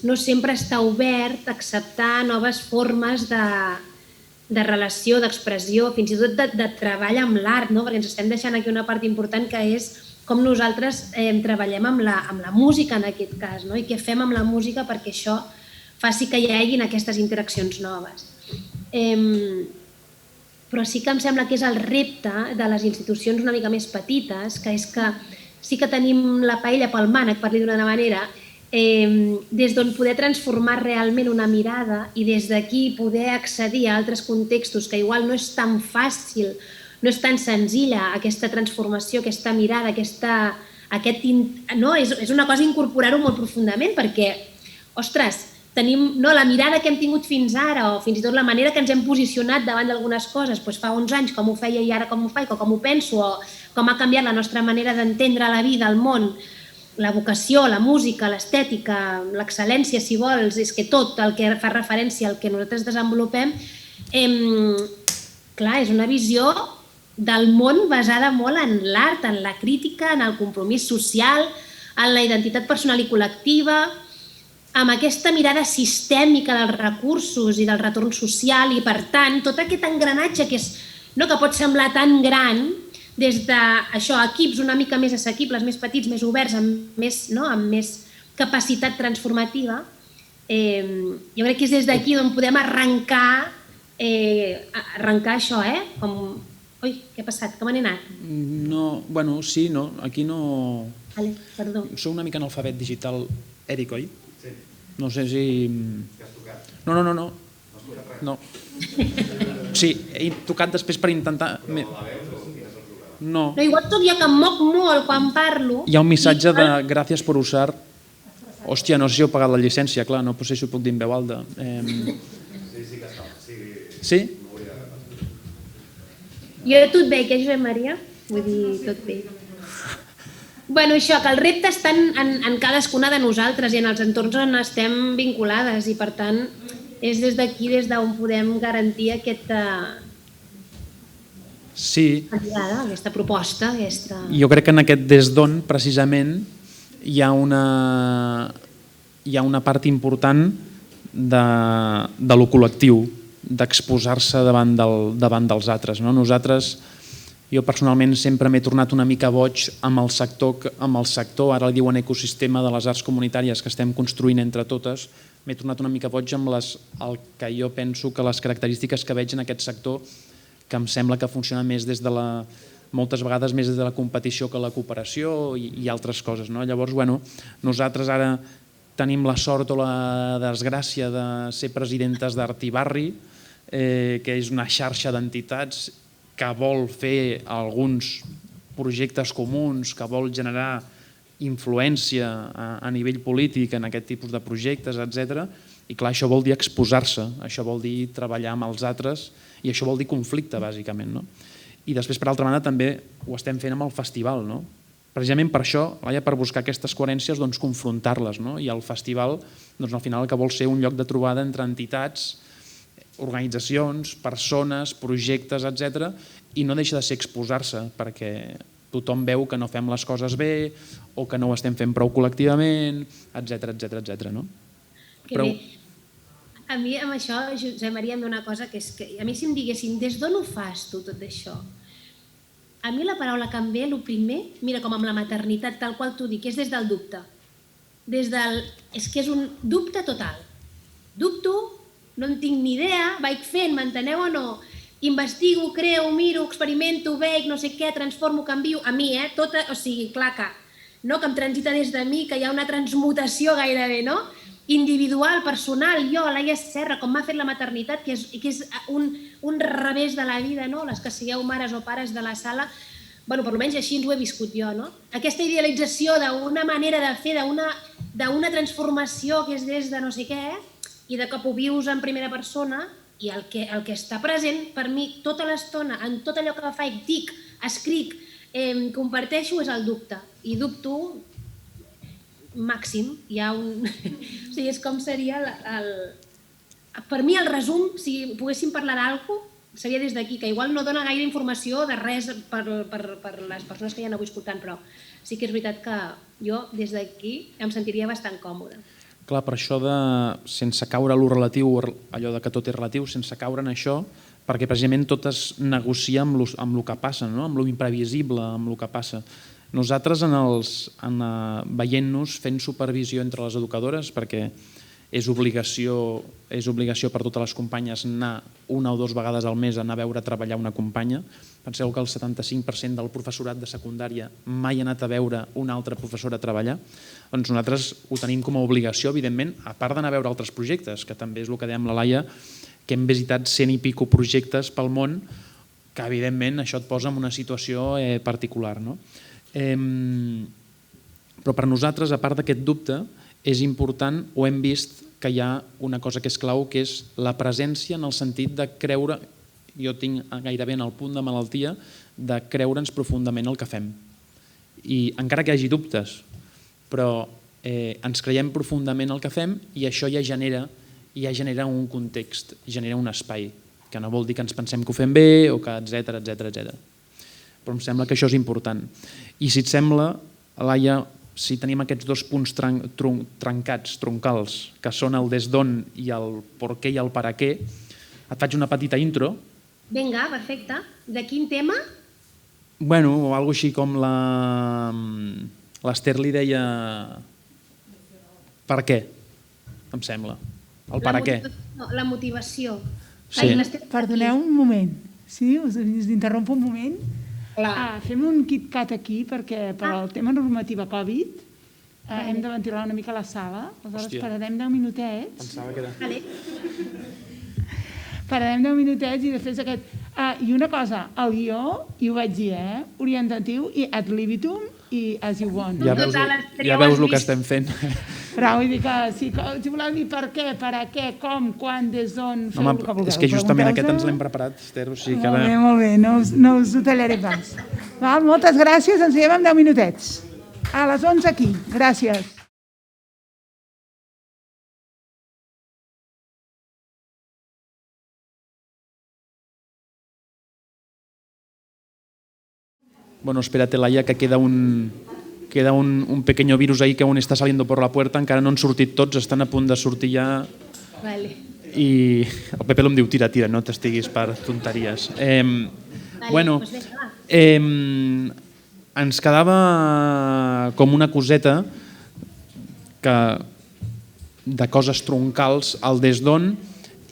no sempre està obert a acceptar noves formes de relació, d'expressió, fins i tot de treball amb l'art, perquè ens estem deixant aquí una part important que és com nosaltres treballem amb la música en aquest cas, i què fem amb la música perquè això faci que hi hagin aquestes interaccions noves. Però sí que em sembla que és el repte de les institucions una mica més petites, que és que sí que tenim la paella pel mànec, per dir d'una manera, des d'on poder transformar realment una mirada i des d'aquí poder accedir a altres contextos que igual no és tan fàcil, no és tan senzilla aquesta transformació, aquesta mirada, és una cosa incorporar-ho molt profundament perquè, ostres, tenim la mirada que hem tingut fins ara o fins i tot la manera que ens hem posicionat davant d'algunes coses, fa uns anys com ho feia i ara com ho faig o com ho penso o com ha canviat la nostra manera d'entendre la vida, el món, la vocació, la música, l'estètica, l'excel·lència, si vols, és que tot el que fa referència al que nosaltres desenvolupem, clar, és una visió del món basada molt en l'art, en la crítica, en el compromís social, en la identitat personal i col·lectiva, amb aquesta mirada sistèmica dels recursos i del retorn social i, per tant, tot aquest engranatge que pot semblar tan gran, des d'equips una mica més assequibles, més petits, més oberts, amb més capacitat transformativa, jo crec que és des d'aquí on podem arrencar això, Ui, què ha passat? Com han anat? No, bueno, sí, no, aquí no... Vale, perdó. Sou una mica analfabet digital, Eric, oi? Sí. No sé si... Què has tocat? No. No has tocat res? No. Sí, he tocat després per intentar... Però la veus o quin és el problema? No. No, igual soc jo que em moc molt quan parlo. Hi ha un missatge de gràcies per usar... Hòstia, no sé si heu pagat la llicència, clar, no sé si ho puc dir en veu alta. Sí que està. Sí? Jo tot bé, que Josep Maria? Vull dir, tot bé. Bueno, això, que el repte està en cadascuna de nosaltres i en els entorns on estem vinculades i, per tant, és des d'aquí des d'on podem garantir aquesta Sí, entrada, aquesta proposta, aquesta... jo crec que en aquest des d'on, precisament, hi ha una part important de lo col·lectiu, d'exposar-se davant dels altres. Nosaltres, jo personalment sempre m'he tornat una mica boig amb el sector, ara li diuen ecosistema de les arts comunitàries que estem construint entre totes, m'he tornat una mica boig amb el que jo penso que les característiques que veig en aquest sector, que em sembla que funciona més moltes vegades més des de la competició que la cooperació i altres coses. Llavors, nosaltres ara tenim la sort o la desgràcia de ser presidentes d'Artibarri, que és una xarxa d'entitats que vol fer alguns projectes comuns, que vol generar influència a nivell polític en aquest tipus de projectes, etc. I clar, això vol dir exposar-se, això vol dir treballar amb els altres i això vol dir conflicte, bàsicament. I després, per altra banda, també ho estem fent amb el festival. Precisament per això, per buscar aquestes coherències, confrontar-les. I el festival, al final, el que vol ser un lloc de trobada entre entitats, organitzacions, persones, projectes, etc. I no deixa de ser exposar-se, perquè tothom veu que no fem les coses bé o que no ho estem fent prou col·lectivament, etc. Que bé. A mi amb això, Josep Maria, em ve una cosa que és que a mi si em diguessin des d'on ho fas tu tot això? A mi la paraula que em ve, el primer, mira com amb la maternitat tal qual t'ho dic, és des del dubte. És que és un dubte total. Dubto, no en tinc ni idea, vaig fent, m'enteneu o no? Investigo, creo, miro, experimento, veig, no sé què, transformo, canvio, a mi, tota, o sigui, clar que em transita des de mi, que hi ha una transmutació gairebé, no? Individual, personal, jo, Laia Serra, com m'ha fet la maternitat, que és un revés de la vida, no? Les que sigueu mares o pares de la sala, per almenys així ens ho he viscut jo, no? Aquesta idealització d'una manera de fer, d'una transformació que és des de no sé què, i de cop ho vius en primera persona, i el que està present per mi tota l'estona, en tot allò que faig, dic, escric, comparteixo, és el dubte. I dubto màxim. Hi ha un... O sigui, és com seria per mi el resum, si poguéssim parlar d'algú, seria des d'aquí, que igual no dona gaire informació de res per les persones que hi ha avui escoltant, però sí que és veritat que jo des d'aquí em sentiria bastant còmoda. Clar, per això de sense caure a lo relatiu, allò de que tot és relatiu, sense caure en això, perquè precisament tot es negocia amb el que passa, amb lo imprevisible, amb el que passa. Nosaltres, veient-nos, fent supervisió entre les educadores, perquè és obligació per totes les companyes anar una o dues vegades al mes a anar a veure treballar una companya. Penseu que el 75% del professorat de secundària mai ha anat a veure una altra professora treballar. Doncs nosaltres ho tenim com a obligació, evidentment, a part d'anar a veure altres projectes, que també és el que dèiem la Laia, que hem visitat 100 i pico projectes pel món, que evidentment això et posa en una situació particular. Però per nosaltres, a part d'aquest dubte, és important, o hem vist que hi ha una cosa que és clau, que és la presència en el sentit de creure, jo tinc gairebé en el punt de malaltia, de creure'ns profundament el que fem. I encara que hi hagi dubtes, però ens creiem profundament el que fem i això ja genera un context, genera un espai, que no vol dir que ens pensem que ho fem bé o que etc. Però em sembla que això és important. I si et sembla, Laia, si tenim aquests dos punts trencats, troncals, que són el des d'on i el per què i el per a què, et faig una petita intro. Vinga, perfecte. De quin tema? Bueno, o alguna cosa així com l'Ester li deia per què, em sembla. El per a què. La motivació. Sí. Perdoneu un moment. Sí, us interrompo un moment. Fem un KitKat aquí perquè per al tema normativa Covid hem de ventilar una mica la sala. Aleshores pararem 10 minutets. Pensava que era... Pararem 10 minutets i després aquest... I una cosa, el guió, i ho vaig dir, orientatiu i ad libitum i as you want. Ja veus el que estem fent. Però vull dir que si voleu dir per què, per a què, com, quan, des d'on, feu el que vulgueu. És que justament aquest ens l'hem preparat, Esther. Molt bé, no us ho tallaré pas. Moltes gràcies, ens veiem en 10 minutets. A les 11 aquí. Gràcies. Bueno, espérate, Laia, que queda un pequeño virus ahí que aún está saliendo por la puerta, encara no han sortit tots, estan a punt de sortir ja. Vale. I el Pepe em diu tira, no t'estiguis per tonteries. Bueno, Doncs vinga, va. ens quedava com una coseta de coses troncals, el des d'on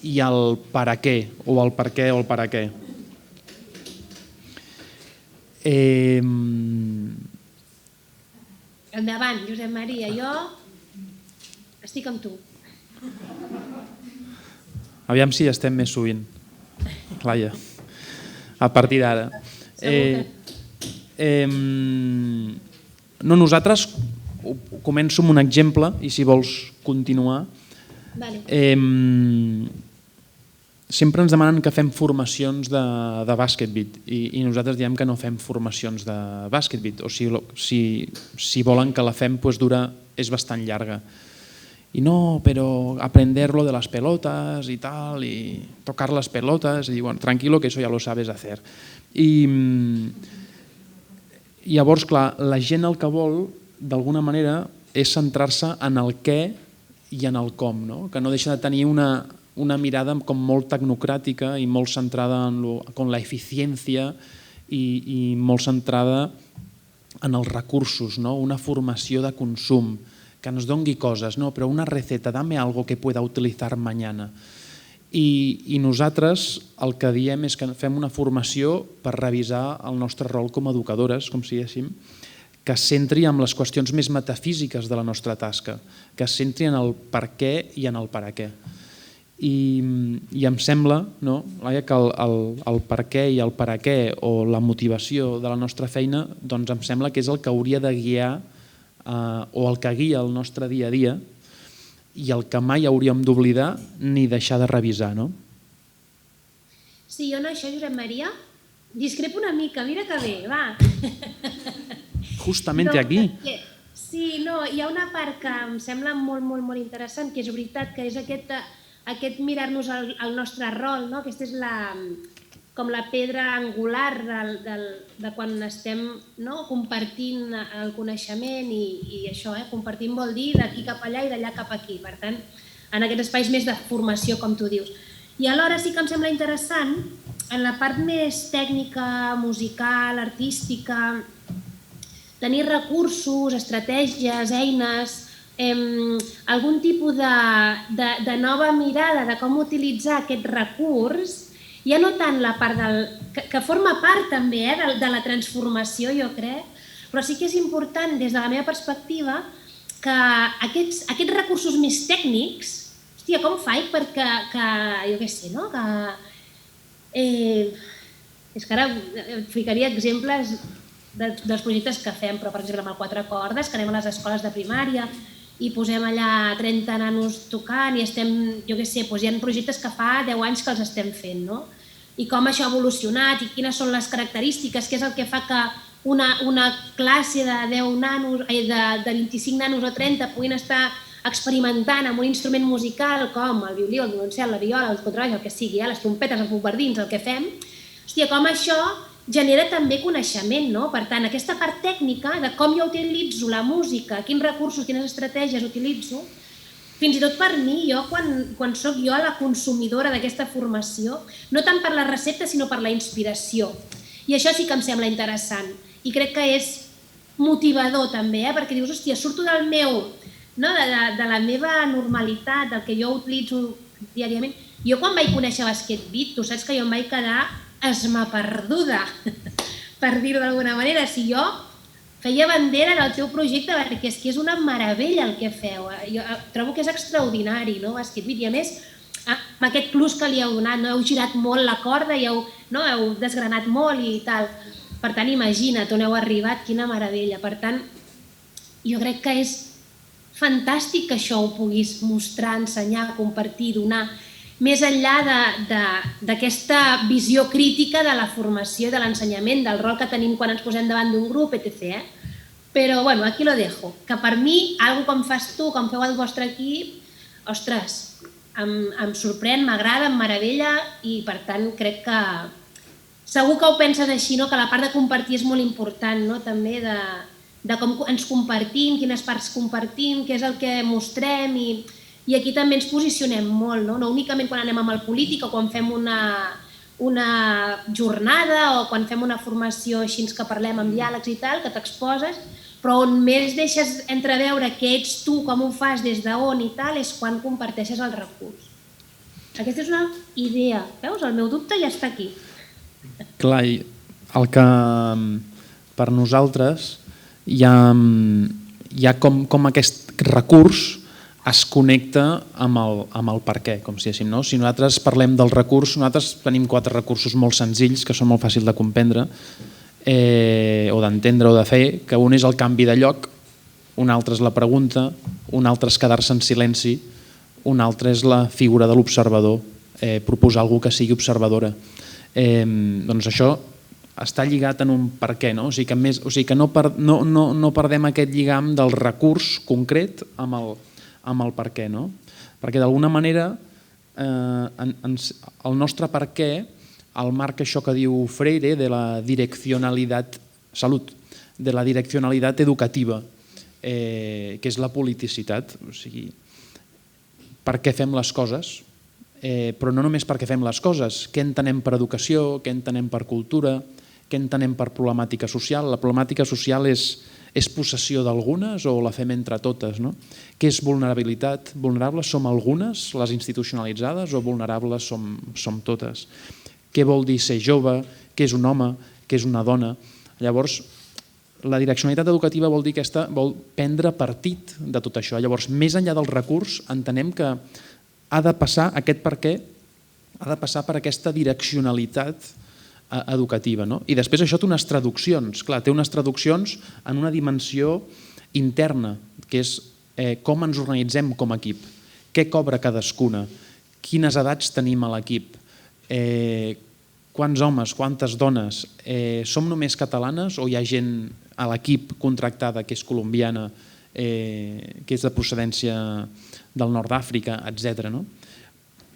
i el per a què, o el per què o el per a què. Endavant, Josep Maria, jo estic amb tu. Aviam si estem més sovint, Laia, a partir d'ara. No, nosaltres començo amb un exemple i si vols continuar. Vale. Sempre ens demanen que fem formacions de bàsquet-beat i nosaltres diem que no fem formacions de bàsquet-beat, o si volen que la fem és bastant llarga. Y no, pero aprenderlo de las pelotas y tal, y tocar las pelotas, y bueno, tranquilo que eso ya lo sabes hacer. I llavors, clar, la gent el que vol, d'alguna manera, és centrar-se en el què i en el com, no? Que no deixa de tenir una mirada com molt tecnocràtica i molt centrada en la eficiència i molt centrada en els recursos, no? Una formació de consum, que nos dongui coses, no, però una receta, dame algo que pueda utilizar mañana. I nosaltres el que diem és que fem una formació per revisar el nostre rol com a educadores, com si diguéssim, que es centri en les qüestions més metafísiques de la nostra tasca, que es centri en el per què i en el per a què. I em sembla, no, Laia, que el per què i el per a què o la motivació de la nostra feina, doncs em sembla que és el que hauria de guiar o el que guia el nostre dia a dia i el que mai hauríem d'oblidar ni deixar de revisar, no? Sí, jo en això, Josep Maria, discrepo una mica, mira que bé, va. Justamente aquí. Sí, no, hi ha una part que em sembla molt, molt, molt interessant, que és veritat, que és aquest mirar-nos el nostre rol, no? Aquesta és com la pedra angular de quan estem compartint el coneixement i això, compartint vol dir d'aquí cap allà i d'allà cap aquí, per tant, en aquests espais més de formació, com tu dius. I alhora sí que em sembla interessant, en la part més tècnica, musical, artística, tenir recursos, estratègies, eines, algun tipus de nova mirada de com utilitzar aquest recurs, ja no tant la part que forma part també de la transformació, jo crec, però sí que és important des de la meva perspectiva que aquests recursos més tècnics, hòstia, com faig perquè, jo què sé, no? És que ara ficaria exemples dels projectes que fem, però per exemple amb el 4 cordes, que anem a les escoles de primària i posem allà 30 nanos tocant i estem, jo què sé, hi ha projectes que fa 10 anys que els estem fent, no? I com això ha evolucionat i quines són les característiques, què és el que fa que una classe de 10 nanos, de 25 nanos o 30 puguin estar experimentant amb un instrument musical com el violí, el violoncel, la viola, el contrabaix, el que sigui, les trompetes, els bombardins, el que fem, hòstia, com això genera també coneixement, no? Per tant, aquesta part tècnica de com jo utilitzo la música, quins recursos, quines estratègies utilitzo, fins i tot per mi, jo quan soc jo la consumidora d'aquesta formació, no tant per la recepta sinó per la inspiració. I això sí que em sembla interessant i crec que és motivador també, perquè dius, hòstia, surto del meu, de la meva normalitat, del que jo utilitzo diàriament. Jo quan vaig conèixer Basket Beat, tu saps que jo em vaig quedar esmaperduda, per dir-ho d'alguna manera. Si jo feia bandera del teu projecte perquè és que és una meravella el que feu. Jo trobo que és extraordinari, no, Basket Beat, i a més, amb aquest plus que li heu donat, heu girat molt la corda i heu desgranat molt i tal. Per tant, imagina't on heu arribat, quina meravella. Per tant, jo crec que és fantàstic que això ho puguis mostrar, ensenyar, compartir, donar, més enllà d'aquesta visió crítica de la formació i de l'ensenyament, del rol que tenim quan ens posem davant d'un grup, etc. Però, bueno, aquí lo dejo. Que per mi, algo com fas tu, com feu el vostre equip, ostres, em sorprèn, m'agrada, em meravella i, per tant, crec que segur que ho penses així, no? Que la part de compartir és molt important, no? També de com ens compartim, quines parts compartim, què és el que mostrem i aquí també ens posicionem molt, no? No únicament quan anem amb el polític o quan fem una jornada o quan fem una formació així que parlem amb diàlegs i tal, que t'exposes, però on més deixes entreveure que ets tu, com ho fas, des d'on i tal, és quan comparteixes el recurs. Aquesta és una idea, veus? El meu dubte ja està aquí. Clar, el que per nosaltres hi ha com aquest recurs es connecta amb el per què, com si diguéssim, no? Si nosaltres parlem del recurs, nosaltres tenim 4 recursos molt senzills que són molt fàcils de comprendre o d'entendre o de fer, que un és el canvi de lloc, un altre és la pregunta, un altre és quedar-se en silenci, un altre és la figura de l'observador, proposar algú que sigui observadora. Doncs això està lligat en un per què, no? O sigui que no perdem aquest lligam del recurs concret amb el per què, no? Perquè d'alguna manera el nostre per què el marca això que diu Freire de la direccionalitat educativa, que és la politicitat. O sigui, per què fem les coses, però no només per què fem les coses, què entenem per educació, què entenem per cultura, què entenem per problemàtica social. La problemàtica social és possessió d'algunes o la fem entre totes, no? Què és vulnerabilitat? Vulnerables som algunes, les institucionalitzades, o vulnerables som totes? Què vol dir ser jove? Què és un home? Què és una dona? Llavors, la direccionalitat educativa vol dir vol prendre partit de tot això. Llavors, més enllà del recurs, entenem que ha de passar aquest per què, ha de passar per aquesta direccionalitat educativa, no? I després això té unes traduccions, clar, té unes traduccions en una dimensió interna, que és com ens organitzem com a equip, què cobra cadascuna, quines edats tenim a l'equip, quants homes, quantes dones, som només catalanes o hi ha gent a l'equip contractada que és colombiana, que és de procedència del nord d'Àfrica, etc.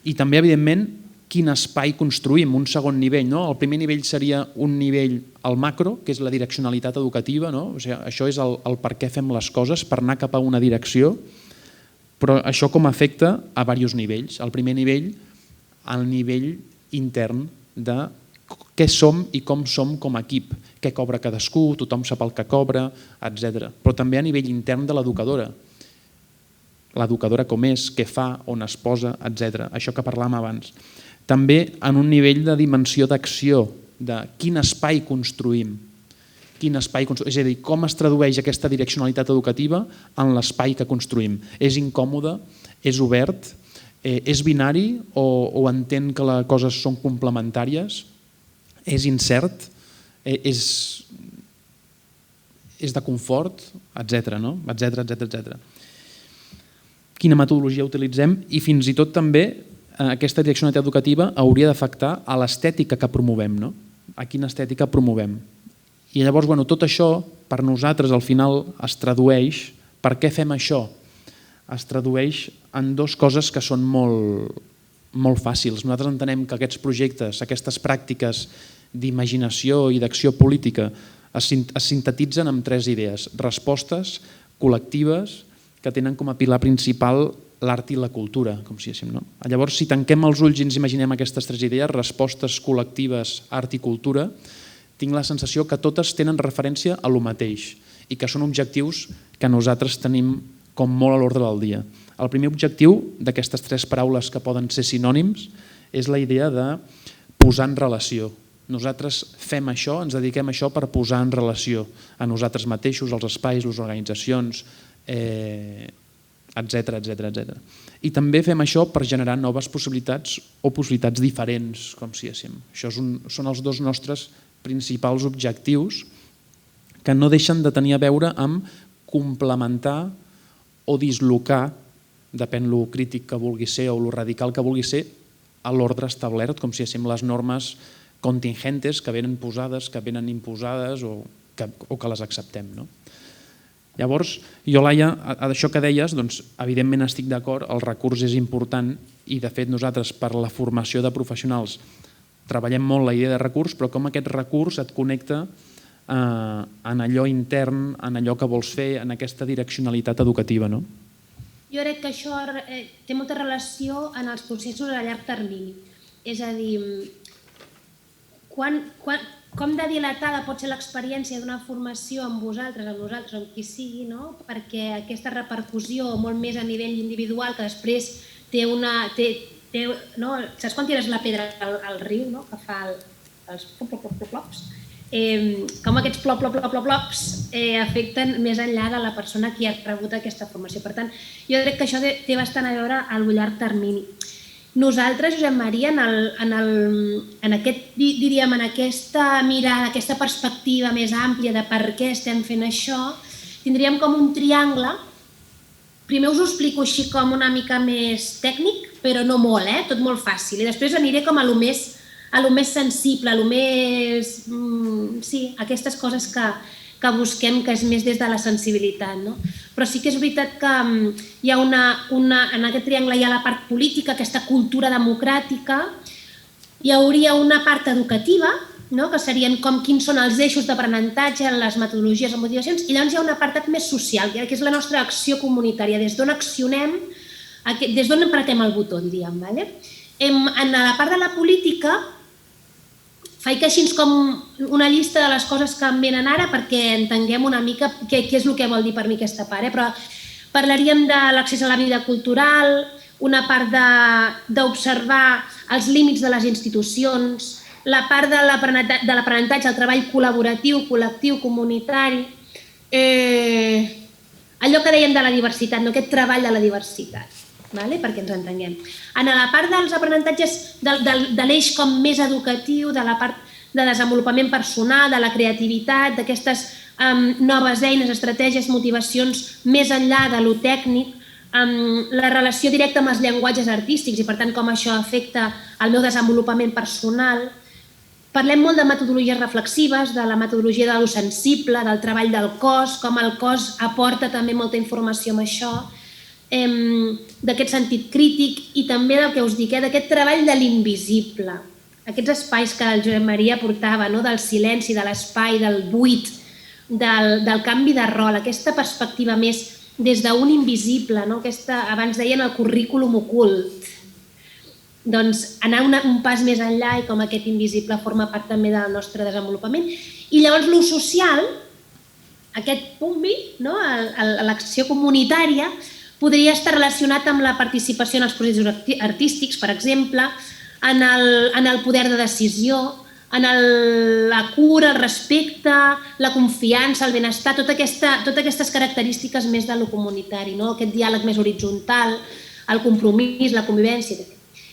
I també, evidentment, quin espai construïm, un segon nivell. El primer nivell seria un nivell al macro, que és la direccionalitat educativa. O sigui, això és el per què fem les coses, per anar cap a una direcció, però això com afecta a diversos nivells. El primer nivell, el nivell intern de què som i com som com a equip, què cobra cadascú, tothom sap el que cobra, etc. Però també a nivell intern de l'educadora. L'educadora com és, què fa, on es posa, etc. Això que parlàvem abans. També en un nivell de dimensió d'acció, de quin espai construïm. És a dir, com es tradueix aquesta direccionalitat educativa en l'espai que construïm. És incòmode, és obert, és binari o entén que les coses són complementàries, és incert, és de confort, etc. Quina metodologia utilitzem i fins i tot també aquesta direccionalitat educativa hauria d'afectar a l'estètica que promovem, a quina estètica promovem. I llavors tot això per nosaltres al final es tradueix, per què fem això? Es tradueix en 2 coses que són molt fàcils. Nosaltres entenem que aquests projectes, aquestes pràctiques d'imaginació i d'acció política es sintetitzen amb 3 idees: respostes col·lectives que tenen com a pilar principal l'art i la cultura, com si diguéssim. Llavors, si tanquem els ulls i ens imaginem aquestes 3 idees, respostes col·lectives, art i cultura, tinc la sensació que totes tenen referència a lo mateix i que són objectius que nosaltres tenim com molt a l'ordre del dia. El primer objectiu d'aquestes 3 paraules que poden ser sinònims és la idea de posar en relació. Nosaltres fem això, ens dediquem a això per posar en relació a nosaltres mateixos, als espais, les organitzacions, etc. I també fem això per generar noves possibilitats o possibilitats diferents, com si diguéssim. Això són els 2 nostres principals objectius que no deixen de tenir a veure amb complementar o dislocar, depèn lo crític que vulgui ser o lo radical que vulgui ser, a l'ordre establert, com si diguéssim les normes contingentes que venen posades, que venen imposades o que les acceptem. Llavors, jo, Laia, això que deies, evidentment estic d'acord, el recurs és important i, de fet, nosaltres, per la formació de professionals, treballem molt la idea de recurs, però com aquest recurs et connecta en allò intern, en allò que vols fer, en aquesta direccionalitat educativa, no? Jo crec que això té molta relació en els processos a llarg termini. És a dir, com de dilatada pot ser l'experiència d'una formació amb vosaltres, amb qui sigui, no? Perquè aquesta repercussió molt més a nivell individual que després té una... no? Saps quan tires la pedra al riu, no? Que fa els plop-plop-plop-plops? Com aquests plop-plop-plop-plops afecten més enllà de la persona que ha rebut aquesta formació. Per tant, jo crec que això té bastant a veure a llarg termini. Nosaltres, Josep Maria, en aquesta mirada, aquesta perspectiva més àmplia de per què estem fent això, tindríem com un triangle. Primer us ho explico així com una mica més tècnic, però no molt, tot molt fàcil. I després aniré com a lo més sensible, a lo més... Sí, aquestes coses que busquem, que és més des de la sensibilitat, no? Però sí que és veritat que hi ha en aquest triangle hi ha la part política, aquesta cultura democràtica, hi hauria una part educativa, no? Que serien com quins són els eixos d'aprenentatge, les metodologies, les motivacions, i llavors hi ha una part més social, que és la nostra acció comunitària, des d'on accionem, des d'on apretem el botó, diríem. En la part de la política, faig així com una llista de les coses que em venen ara perquè entenguem una mica què és el que vol dir per mi aquesta part, però parlaríem de l'accés a la vida cultural, una part d'observar els límits de les institucions, la part de l'aprenentatge, el treball col·laboratiu, col·lectiu, comunitari, allò que dèiem de la diversitat, aquest treball de la diversitat, perquè ens entenguem. En la part dels aprenentatges de l'eix com més educatiu, de la part de desenvolupament personal, de la creativitat, d'aquestes noves eines, estratègies, motivacions més enllà de lo tècnic, la relació directa amb els llenguatges artístics i per tant com això afecta el meu desenvolupament personal. Parlem molt de metodologies reflexives, de la metodologia de lo sensible, del treball del cos, com el cos aporta també molta informació amb això, d'aquest sentit crític i també del que us dic, d'aquest treball de l'invisible, aquests espais que el Josep Maria portava, del silenci, de l'espai, del buit, del canvi de rol, aquesta perspectiva més des d'un invisible, abans deien el currículum ocult, doncs anar un pas més enllà i com aquest invisible forma part també del nostre desenvolupament. I llavors l'ús social, aquest punt, l'acció comunitària, podria estar relacionat amb la participació en els processos artístics, per exemple, en el poder de decisió, en la cura, el respecte, la confiança, el benestar, totes aquestes característiques més de lo comunitari, aquest diàleg més horitzontal, el compromís, la convivència.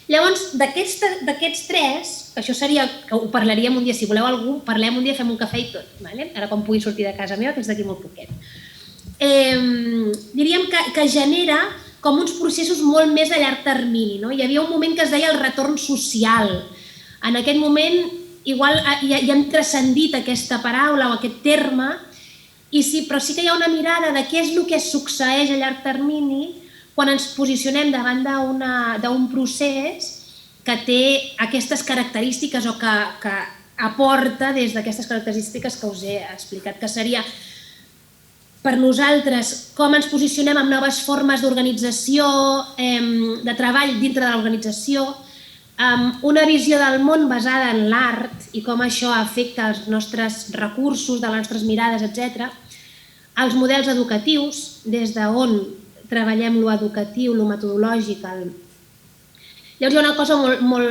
Llavors, d'aquests tres, que això seria, que ho parlaríem un dia, si voleu algú, parlem un dia, fem un cafè i tot, ara quan pugui sortir de casa meva, que és d'aquí molt poquet. Diríem que genera com uns processos molt més a llarg termini. Hi havia un moment que es deia el retorn social. En aquest moment igual ja hem transcendit aquesta paraula o aquest terme, però sí que hi ha una mirada de què és el que succeeix a llarg termini quan ens posicionem davant d'un procés que té aquestes característiques o que aporta des d'aquestes característiques que us he explicat, que seria per nosaltres com ens posicionem amb noves formes d'organització, de treball dintre de l'organització, una visió del món basada en l'art i com això afecta els nostres recursos, de les nostres mirades, etc. Els models educatius, des d'on treballem l'educatiu, lo metodològic. Llavors hi ha una cosa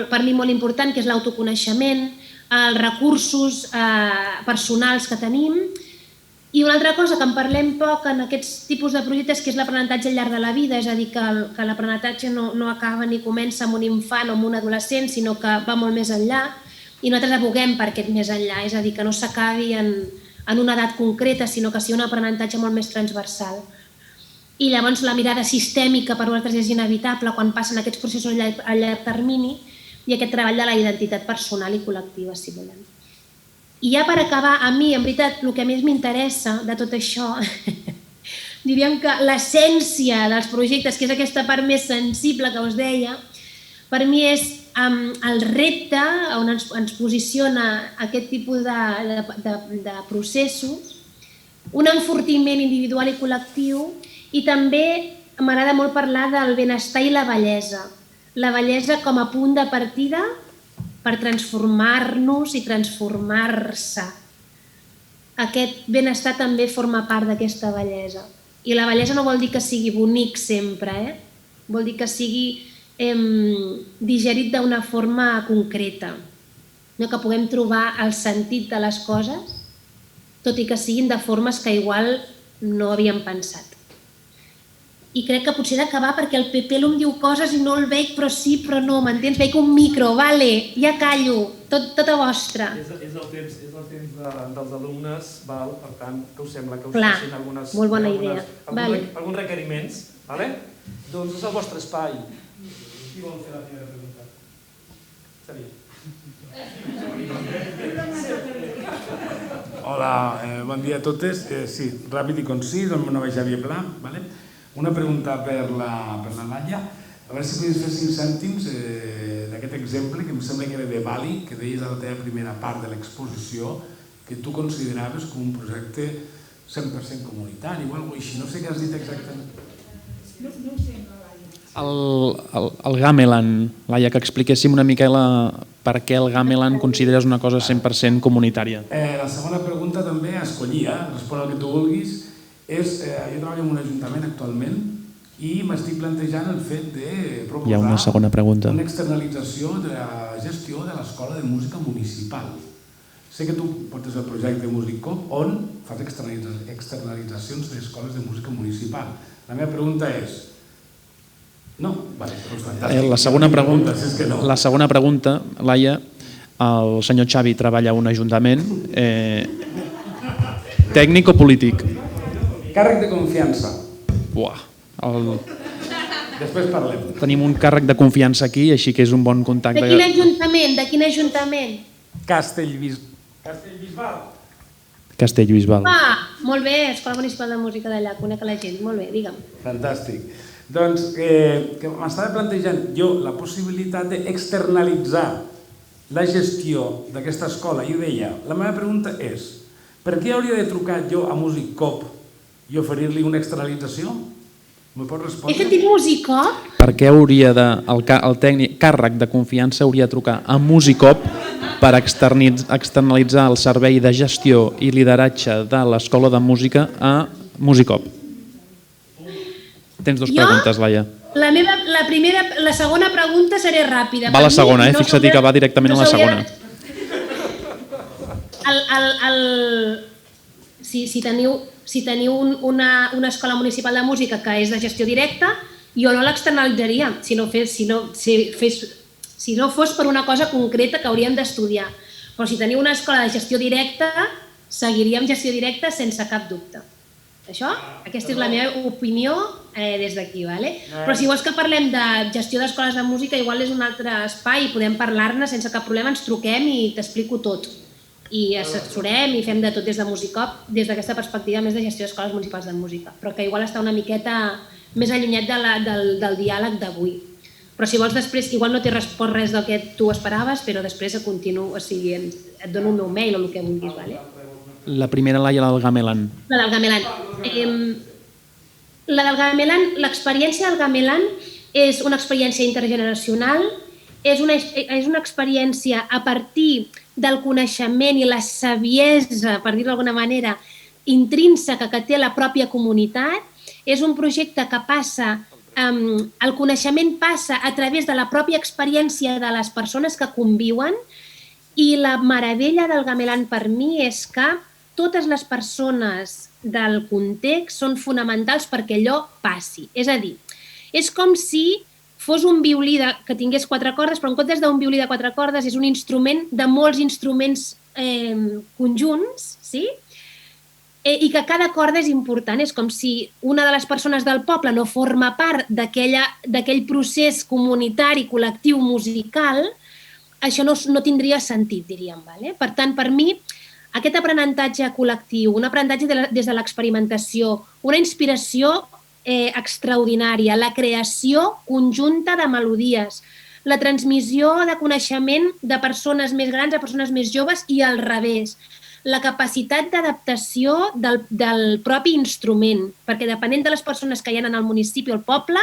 per mi molt important, que és l'autoconeixement, els recursos personals que tenim, i una altra cosa que en parlem poc en aquests tipus de projectes, que és l'aprenentatge al llarg de la vida, és a dir, que l'aprenentatge no acaba ni comença amb un infant o amb un adolescent, sinó que va molt més enllà, i nosaltres aboguem per aquest més enllà, és a dir, que no s'acabi en una edat concreta, sinó que sigui un aprenentatge molt més transversal. I llavors la mirada sistèmica per nosaltres és inevitable quan passen aquests processos a llarg termini i aquest treball de la identitat personal i col·lectiva, si volem. I ja per acabar, a mi, en veritat, el que més m'interessa de tot això, diríem que l'essència dels projectes, que és aquesta part més sensible que us deia, per mi és el repte on ens posiciona aquest tipus de processos, un enfortiment individual i col·lectiu, i també m'agrada molt parlar del benestar i la bellesa. La bellesa com a punt de partida per transformar-nos i transformar-se. Aquest benestar també forma part d'aquesta bellesa. I la bellesa no vol dir que sigui bonic sempre, vol dir que sigui digerit d'una forma concreta, que puguem trobar el sentit de les coses, tot i que siguin de formes que igual no havíem pensat. I crec que potser he d'acabar perquè el Pepelu em diu coses i no el veig, però sí, però no, m'entens? Veig un micro, vale, ja callo, tota vostra. És el temps dels alumnes, per tant, què us sembla? Que us Clar, facin algunes... molt bona idea. Alguns requeriments, vale? Doncs és el vostre espai. Qui vol fer la primera pregunta? Xavier. Hola, bon dia a totes. Sí, ràpid i concís, el meu nom és Xavier Pla. Una pregunta per la Laia. A veure si podies fer 5 cèntims d'aquest exemple, que em sembla que era de Bali, que deies a la teva primera part de l'exposició, que tu consideraves com un projecte 100% comunitari o alguna cosa així. No sé què has dit exactament. No ho sé, Laia. El gamelan, Laia, que expliquéssim una mica per què el gamelan consideres una cosa 100% comunitària. La segona pregunta també a escollir, respon al que tu vulguis. Jo treballo en un ajuntament actualment i m'estic plantejant el fet de proposar Hi ha una segona pregunta. Una externalització de la gestió de l'Escola de Música Municipal. Sé que tu portes el projecte Musicop on fas externalitzacions d'escoles de música municipal. La meva pregunta és... No? Vale, doncs fantàstic. La segona pregunta, Laia, el senyor Xavi treballa a un ajuntament tècnic o polític? Càrrec de confiança. Buah, Després parlem. tenim un càrrec de confiança aquí, així que és un bon contacte. De quin ajuntament? De quin ajuntament? Castellbisbal. Molt bé, Escola Municipal de Música d'allà, conec la gent, molt bé, digue'm. Fantàstic. Doncs que m'estava plantejant jo la possibilitat d'externalitzar la gestió d'aquesta escola i deia, la meva pregunta és, per què hauria de trucar jo a Musicop i oferir-li una externalització? M'ho pot respondre? He sentit Musicop? Per què hauria el tècnic càrrec de confiança hauria de trucar a Musicop per externalitzar el servei de gestió i lideratge de l'Escola de Música a Musicop? Tens dues preguntes, Laia. La segona pregunta seré ràpida. Va a la segona, fixa-t'hi que va directament a la segona. Si teniu una escola municipal de música que és de gestió directa, jo no l'externalitzaria, si no fos per una cosa concreta que hauríem d'estudiar. Però si teniu una escola de gestió directa, seguiríem gestió directa sense cap dubte. Aquesta és la meva opinió des d'aquí. Però si vols que parlem de gestió d'escoles de música, igual és un altre espai i podem parlar-ne sense cap problema, ens truquem i t'explico tot. I assessorem i fem de tot des de Musicop, des d'aquesta perspectiva més de gestió d'escoles municipals de música, però que igual està una miqueta més allunyat del diàleg d'avui. Però si vols després, igual no t'he respost res del que tu esperaves, però després continuo, et dono el meu mail o el que vulguis. La primera, Laia, la del gamelan. La del gamelan. La del gamelan, l'experiència del gamelan és una experiència intergeneracional, és una experiència a partir del coneixement i la saviesa, per dir-ho d'alguna manera, intrínseca que té la pròpia comunitat. És un projecte que passa, el coneixement passa a través de la pròpia experiència de les persones que conviuen i la meravella del gamelan per mi és que totes les persones del context són fonamentals perquè allò passi. És a dir, és com si fos un violí que tingués 4 cordes, però en comptes d'un violí de 4 cordes és un instrument de molts instruments conjunts, sí? I que cada corda és important. És com si una de les persones del poble no forma part d'aquell procés comunitari, col·lectiu, musical, això no tindria sentit, diríem. Per tant, per mi, aquest aprenentatge col·lectiu, un aprenentatge des de l'experimentació, una inspiració extraordinària, la creació conjunta de melodies, la transmissió de coneixement de persones més grans a persones més joves i al revés. La capacitat d'adaptació del propi instrument, perquè depenent de les persones que hi ha en el municipi o el poble,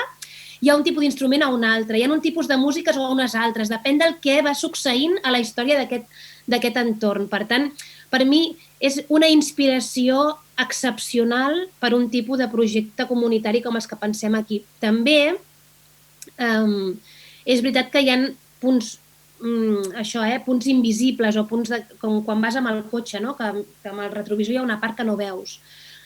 hi ha un tipus d'instrument o un altre, hi ha un tipus de músiques o unes altres, depèn del que va succeint a la història d'aquest entorn. Per tant, per mi és una inspiració excepcional per un tipus de projecte comunitari com els que pensem aquí. També és veritat que hi ha punts punts invisibles o punts com quan vas amb el cotxe, que amb el retrovisor hi ha una part que no veus.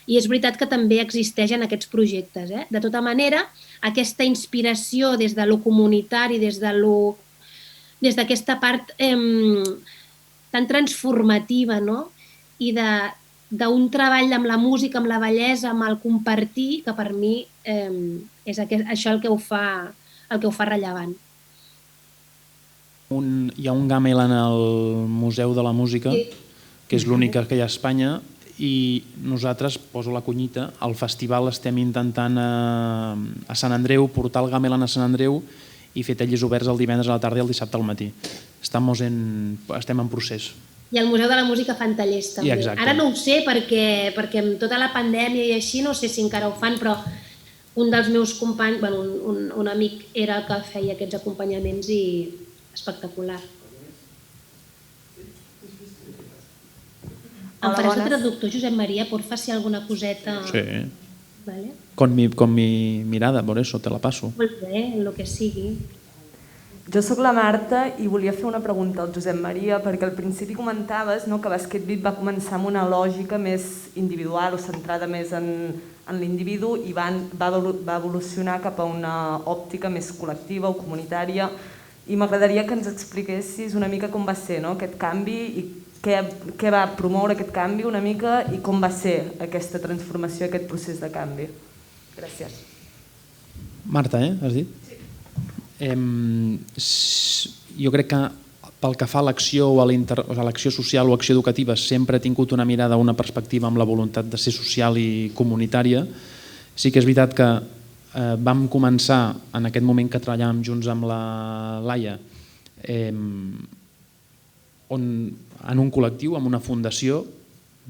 I és veritat que també existeixen aquests projectes. De tota manera, aquesta inspiració des de lo comunitari, des d'aquesta part tan transformativa, i d'un treball amb la música, amb la bellesa, amb el compartir, que per mi és això el que ho fa rellevant. Hi ha un gamelan al Museu de la Música, que és l'únic que hi ha a Espanya, i nosaltres, poso la cunyita, al festival estem intentant a Sant Andreu, portar el gamelan a Sant Andreu i fer tallers oberts el divendres a la tarda i el dissabte al matí. Estem en procés. I al Museu de la Música fan tallers també. Ara no ho sé perquè amb tota la pandèmia i així no sé si encara ho fan, però un dels meus companys, un amic era el que feia aquests acompanyaments i espectacular. Em faràs el traductor, Josep Maria, porfa, si alguna coseta... Sí. Vale. Con mi mirada, por eso te la paso. Molt bé, el que sigui. Jo sóc la Marta i volia fer una pregunta al Josep Maria, perquè al principi comentaves que Basket Beat va començar amb una lògica més individual o centrada més en l'individu i va evolucionar cap a una òptica més col·lectiva o comunitària. I m'agradaria que ens expliquessis una mica com va ser aquest canvi i què va promoure aquest canvi una mica i com va ser aquesta transformació, aquest procés de canvi. Gràcies. Marta, has dit? Jo crec que pel que fa a l'acció o a l'acció social o acció educativa sempre he tingut una mirada, una perspectiva amb la voluntat de ser social i comunitària. Sí que és veritat que vam començar en aquest moment que treballàvem junts amb la Laia en un col·lectiu, en una fundació,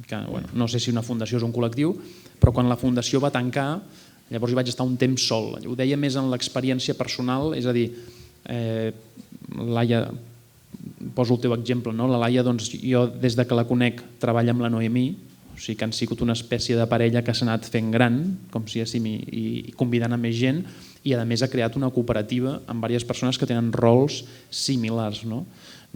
que no sé si una fundació és un col·lectiu, però quan la fundació va tancar, llavors hi vaig estar un temps sol. Ho deia més en l'experiència personal, és a dir, Laia, poso el teu exemple, la Laia, jo des que la conec treballa amb la Noemí, o sigui que han sigut una espècie de parella que s'ha anat fent gran, com si diguéssim, i convidant a més gent, i a més ha creat una cooperativa amb diverses persones que tenen rols similars.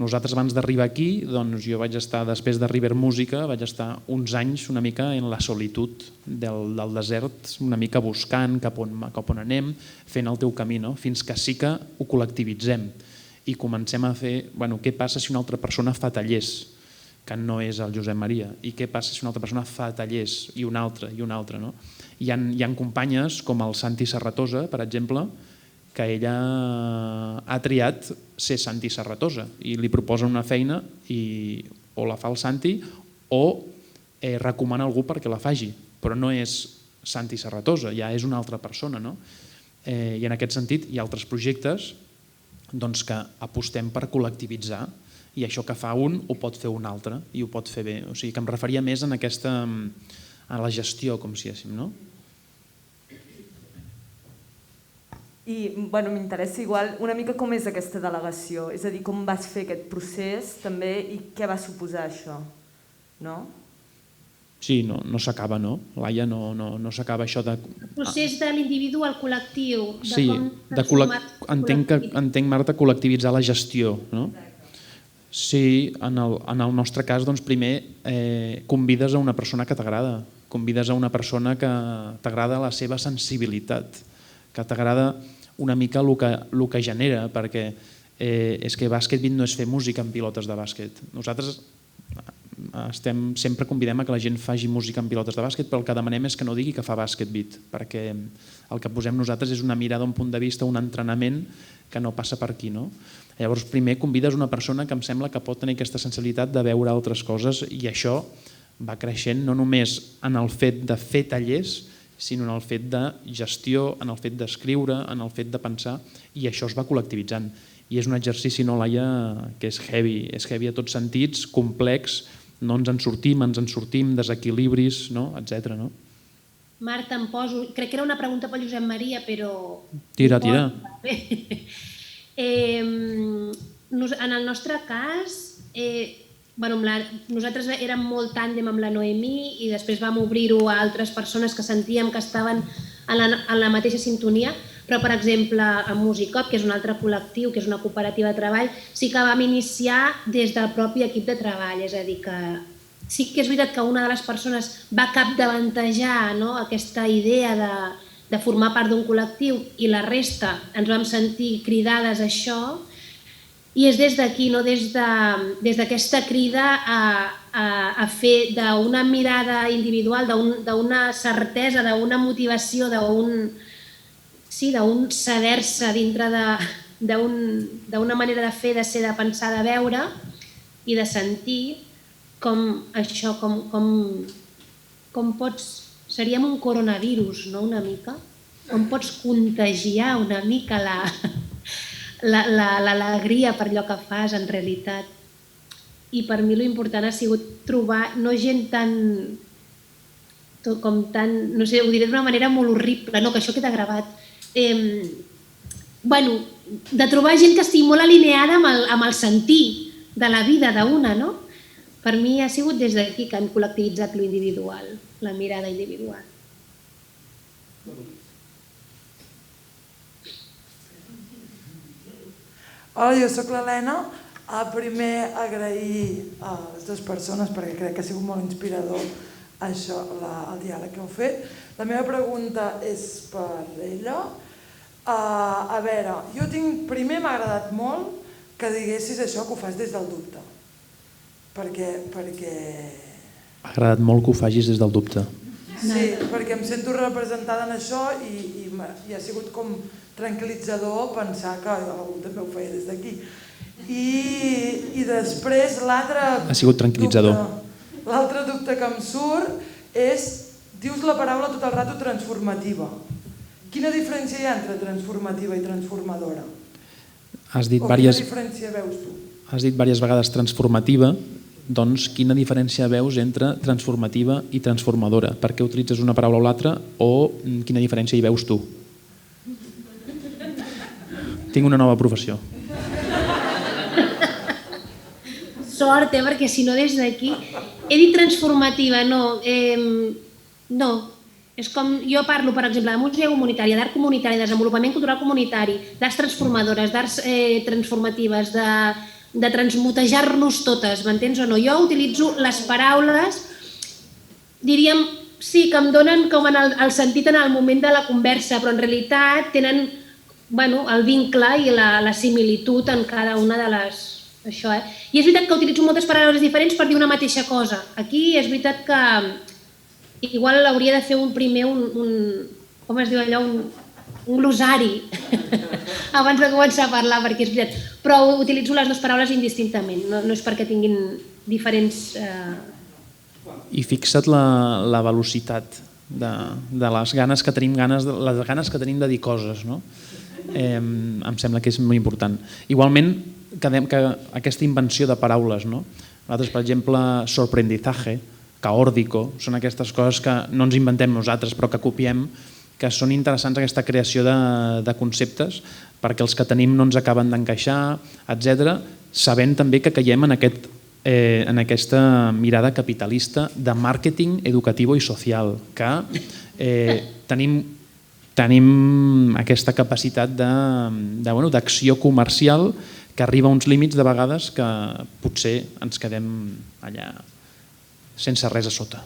Nosaltres abans d'arribar aquí, jo vaig estar, després de River Música, vaig estar uns anys una mica en la solitud del desert, una mica buscant cap on anem, fent el teu camí, fins que sí que ho col·lectivitzem i comencem a fer què passa si una altra persona fa tallers, que no és el Josep Maria, i què passa si una altra persona fa tallers i una altra. Hi ha companyes com el Santi Serratosa, per exemple, que ella ha triat ser Santi Serratosa i li proposa una feina i o la fa el Santi o recomana algú perquè la faci, però no és Santi Serratosa, ja és una altra persona. I en aquest sentit hi ha altres projectes que apostem per col·lectivitzar i això que fa un ho pot fer un altre i ho pot fer bé. O sigui que em referia més a la gestió, com si diguéssim, no? I m'interessa igual una mica com és aquesta delegació, és a dir, com vas fer aquest procés també i què va suposar això, no? Sí, no s'acaba, no? Laia, no s'acaba això de... El procés de l'individu al col·lectiu. Sí, entenc, Marta, col·lectivitzar la gestió, no? Sí, en el nostre cas, primer convides a una persona que t'agrada, convides a una persona que t'agrada la seva sensibilitat, que t'agrada una mica el que genera, perquè és que Basket Beat no és fer música amb pilotes de bàsquet. Nosaltres sempre convidem a que la gent faci música amb pilotes de bàsquet, però el que demanem és que no digui que fa Basket Beat, perquè el que posem nosaltres és una mirada, un punt de vista, un entrenament que no passa per aquí. Llavors, primer convides una persona que em sembla que pot tenir aquesta sensibilitat de veure altres coses i això va creixent no només en el fet de fer tallers, sinó en el fet de gestió, en el fet d'escriure, en el fet de pensar, i això es va col·lectivitzant. i és un exercici, no, Laia, que és heavy a tots sentits, complex, no ens en sortim, desequilibris, no? Etc. No? Marta, em poso... Crec que era una pregunta pel Josep Maria, però... Tira. En el nostre cas, nosaltres érem molt tàndem amb la Noemí i després vam obrir-ho a altres persones que sentíem que estaven en la mateixa sintonia, però, per exemple, a Musicop, que és un altre col·lectiu, que és una cooperativa de treball, sí que vam iniciar des del propi equip de treball, és a dir, que sí que és veritat que una de les persones va capdavantejar aquesta idea de formar part d'un col·lectiu i la resta ens vam sentir cridades a això, i és des d'aquí, des d'aquesta crida a fer d'una mirada individual, d'una certesa, d'una motivació, d'un saber-se dintre d'una manera de fer, de ser, de pensar, de veure i de sentir com això, com pots... Seríem un coronavirus, no?, una mica? Com pots contagiar una mica l'alegria per allò que fas, en realitat. I per mi l'important ha sigut trobar no gent no sé, ho diré d'una manera molt horrible, no, que això queda gravat. De trobar gent que estigui molt alineada amb el sentir de la vida d'una, no? Per mi ha sigut des d'aquí que hem col·lectivitzat lo individual, la mirada individual. Hola, jo soc l'Helena. Primer agrair a les dues persones perquè crec que ha sigut molt inspirador això, el diàleg que heu fet. La meva pregunta és per ella. A veure, primer m'ha agradat molt que diguessis això, que ho fas des del dubte. Perquè... M'ha agradat molt que ho facis des del dubte. Sí, perquè em sento representada en això i ha sigut com tranquil·litzador pensar que algú també ho feia des d'aquí. I després l'altre... Ha sigut tranquil·litzador. L'altre dubte que em surt és, dius la paraula tot el rato transformativa. Quina diferència hi ha entre transformativa i transformadora? Quina diferència veus tu? Has dit diverses vegades transformativa, doncs quina diferència veus entre transformativa i transformadora? Per què utilitzes una paraula o l'altra o quina diferència hi veus tu? Tinc una nova professió. Sort, perquè si no des d'aquí... He dit transformativa, no. No. És com, jo parlo, per exemple, de música comunitària, d'art comunitari, de desenvolupament cultural comunitari, d'arts transformadores, d'arts transformatives, de transmutejar-nos totes, m'entens o no? Jo utilitzo les paraules, diríem, sí, que em donen com el sentit en el moment de la conversa, però en realitat tenen el vincle i la similitud en cada una de les... Això, I és veritat que utilitzo moltes paraules diferents per dir una mateixa cosa. Aquí és veritat que igual hauria de fer primer com es diu allò, un glosari abans de començar a parlar, perquè és veritat. Però utilitzo les dues paraules indistintament, no és perquè tinguin diferents... I fixa't la velocitat de les ganes que tenim, les ganes que tenim de dir coses, no? Em sembla que és molt important. Igualment, que aquesta invenció de paraules, no? Nosaltres, per exemple, sorprendizaje, caórdico, són aquestes coses que no ens inventem nosaltres però que copiem, que són interessants aquesta creació de conceptes perquè els que tenim no ens acaben d'encaixar, etc., sabent també que caiem en aquesta mirada capitalista de màrqueting educatiu i social, que tenim aquesta capacitat d'acció comercial que arriba a uns límits de vegades que potser ens quedem allà sense res a sota.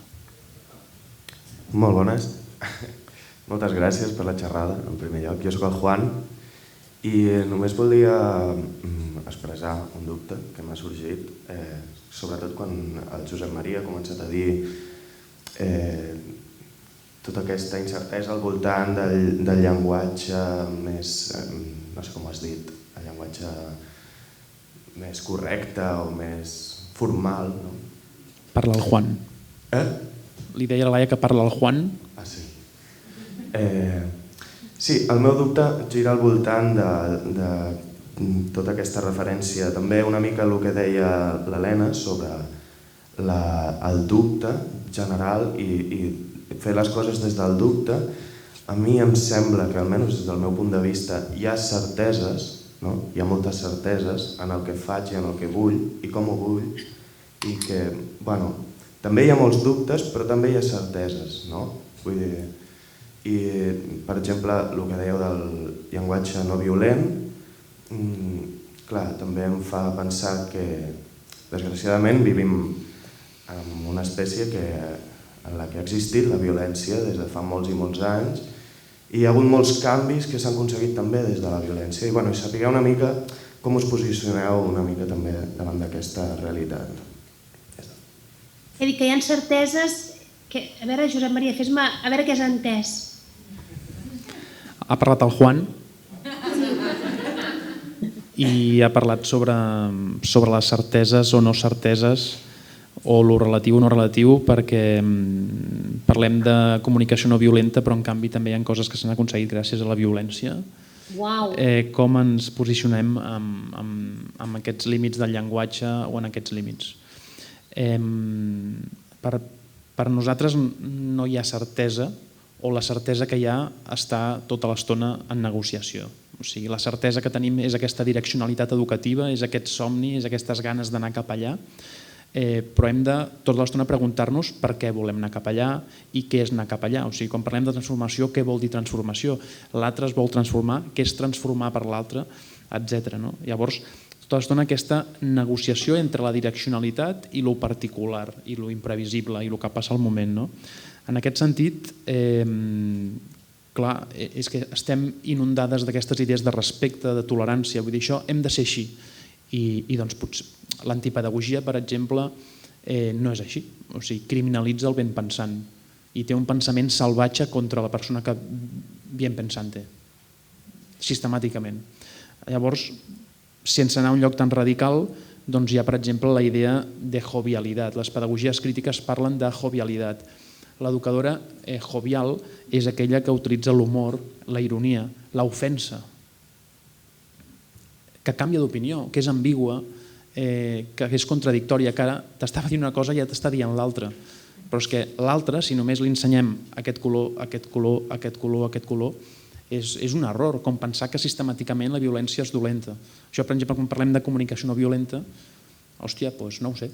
Molt bones. Moltes gràcies per la xerrada, en primer lloc. Jo soc el Juan i només volia expressar un dubte que m'ha sorgit, sobretot quan el Josep Maria ha començat a dir tota aquesta incertesa al voltant del llenguatge més, no sé com ho has dit, el llenguatge més correcte o més formal. Parla el Juan. Li deia a la Laia que parla el Juan. Ah, sí. Sí, el meu dubte gira al voltant de tota aquesta referència, també una mica el que deia l'Helena sobre el dubte general i fer les coses des del dubte. A mi em sembla que, almenys des del meu punt de vista, hi ha certeses, no? Hi ha moltes certeses en el que faig i en el que vull i com ho vull, i que, bueno, també hi ha molts dubtes, però també hi ha certeses, no? Vull dir, i, per exemple, el que dèieu del llenguatge no violent, clar, també em fa pensar que, desgraciadament, vivim en una espècie en la que ha existit la violència des de fa molts i molts anys, i hi ha hagut molts canvis que s'han aconseguit també des de la violència, i sapigueu una mica com us posicioneu una mica també davant d'aquesta realitat. He dit que hi ha certeses que... A veure, Josep Maria, fes-me... A veure què has entès. Ha parlat el Juan i ha parlat sobre les certeses o no certeses o lo relatiu o no relatiu, perquè parlem de comunicació no violenta, però en canvi també hi ha coses que s'han aconseguit gràcies a la violència. Uau! Com ens posicionem amb aquests límits del llenguatge o en aquests límits. Per nosaltres no hi ha certesa, o la certesa que hi ha està tota l'estona en negociació. O sigui, la certesa que tenim és aquesta direccionalitat educativa, és aquest somni, és aquestes ganes d'anar cap allà, però hem de tota l'estona preguntar-nos per què volem anar cap allà i què és anar cap allà. O sigui, quan parlem de transformació, què vol dir transformació? L'altre es vol transformar, què és transformar per l'altre, etc. Llavors, tota l'estona aquesta negociació entre la direccionalitat i lo particular, i lo imprevisible, i el que passa al moment. En aquest sentit, clar, és que estem inundades d'aquestes idees de respecte, de tolerància, vull dir, això hem de ser així. I doncs potser l'antipedagogia, per exemple, no és així. O sigui, criminalitza el ben pensant i té un pensament salvatge contra la persona que bien pensante, sistemàticament. Llavors, sense anar a un lloc tan radical, doncs hi ha, per exemple, la idea de jovialitat. Les pedagogies crítiques parlen de jovialitat. L'educadora jovial és aquella que utilitza l'humor, la ironia, l'ofensa, que canvia d'opinió, que és ambigua, que és contradictòria, que ara t'estava dient una cosa i ja t'està dient l'altra. Però és que l'altre, si només li ensenyem aquest color, aquest color, aquest color, aquest color, és un error, com pensar que sistemàticament la violència és dolenta. Això, per exemple, quan parlem de comunicació no violenta, hòstia, doncs no ho sé.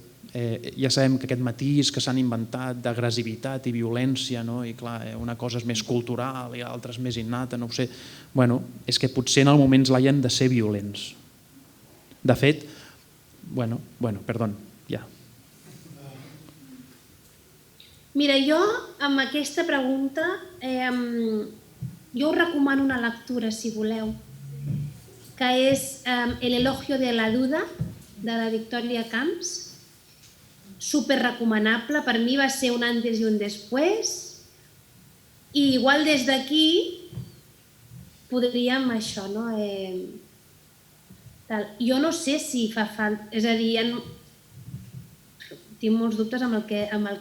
Ja sabem que aquest matís que s'han inventat d'agressivitat i violència, i clar, una cosa és més cultural i l'altra és més innata, no ho sé. Bueno, és que potser en el moment l'haien de ser violents. De fet, ja. Mira, jo amb aquesta pregunta jo us recomano una lectura, si voleu, que és El elogio de la duda, de la Victòria Camps. Super recomanable, per mi va ser un antes i un després, i igual des d'aquí podríem això, no? Jo no sé si fa falta, és a dir, tinc molts dubtes amb el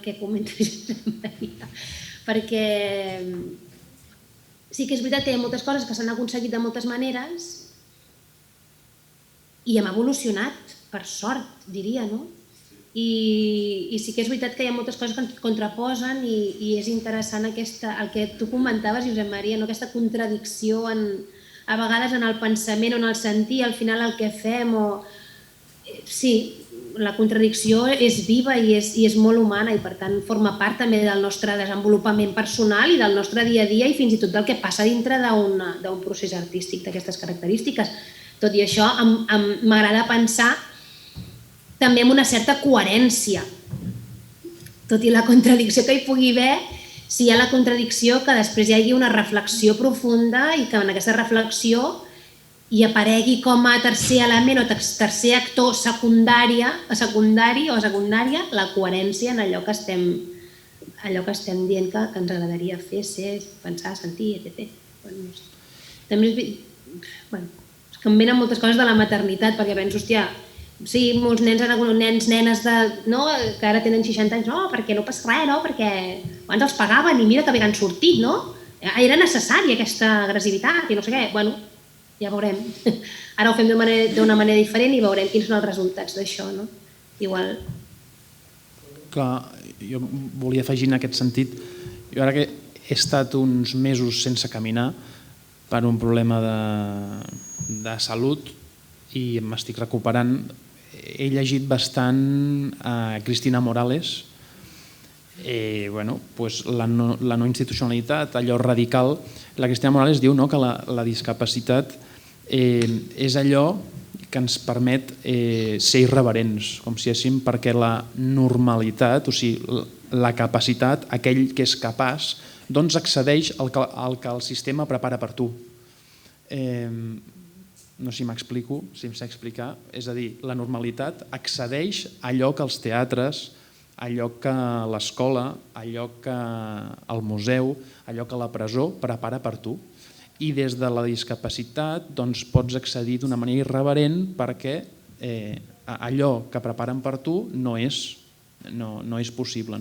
que comenta Josep Maria, perquè sí que és veritat que hi ha moltes coses que s'han aconseguit de moltes maneres i hem evolucionat, per sort, diria, no? I sí que és veritat que hi ha moltes coses que ens contraposen i és interessant el que tu comentaves, Josep Maria, aquesta contradicció a vegades en el pensament o en el sentir, al final el que fem. Sí, la contradicció és viva i és molt humana i per tant forma part també del nostre desenvolupament personal i del nostre dia a dia i fins i tot del que passa dintre d'un procés artístic d'aquestes característiques. Tot i això, m'agrada pensar també amb una certa coherència. Tot i la contradicció que hi pugui haver, si hi ha la contradicció, que després hi hagi una reflexió profunda i que en aquesta reflexió hi aparegui com a tercer element o tercer actor secundari o secundària la coherència en allò que estem dient que ens agradaria fer, ser, pensar, sentir, etc. També és que em venen moltes coses de la maternitat perquè penso, hòstia, sí, molts nens, nenes que ara tenen 60 anys, no, perquè no passa res, no, perquè abans els pagaven i mira que bé han sortit, no? Era necessària aquesta agressivitat i no sé què. Bueno, ja veurem. Ara ho fem d'una manera diferent i veurem quins són els resultats d'això, no? Igual. Clar, jo volia afegir en aquest sentit, jo ara que he estat uns mesos sense caminar per un problema de salut i m'estic recuperant, he llegit bastant a Cristina Morales, la no institucionalitat, allò radical. La Cristina Morales diu que la discapacitat és allò que ens permet ser irreverents, com si diguéssim, perquè la normalitat, o sigui, la capacitat, aquell que és capaç, doncs accedeix al que el sistema prepara per tu. No sé si m'explico, si em sé explicar. És a dir, la normalitat accedeix a allò que els teatres, allò que l'escola, allò que el museu, allò que la presó prepara per tu. I des de la discapacitat pots accedir d'una manera irreverent perquè allò que preparen per tu no és possible.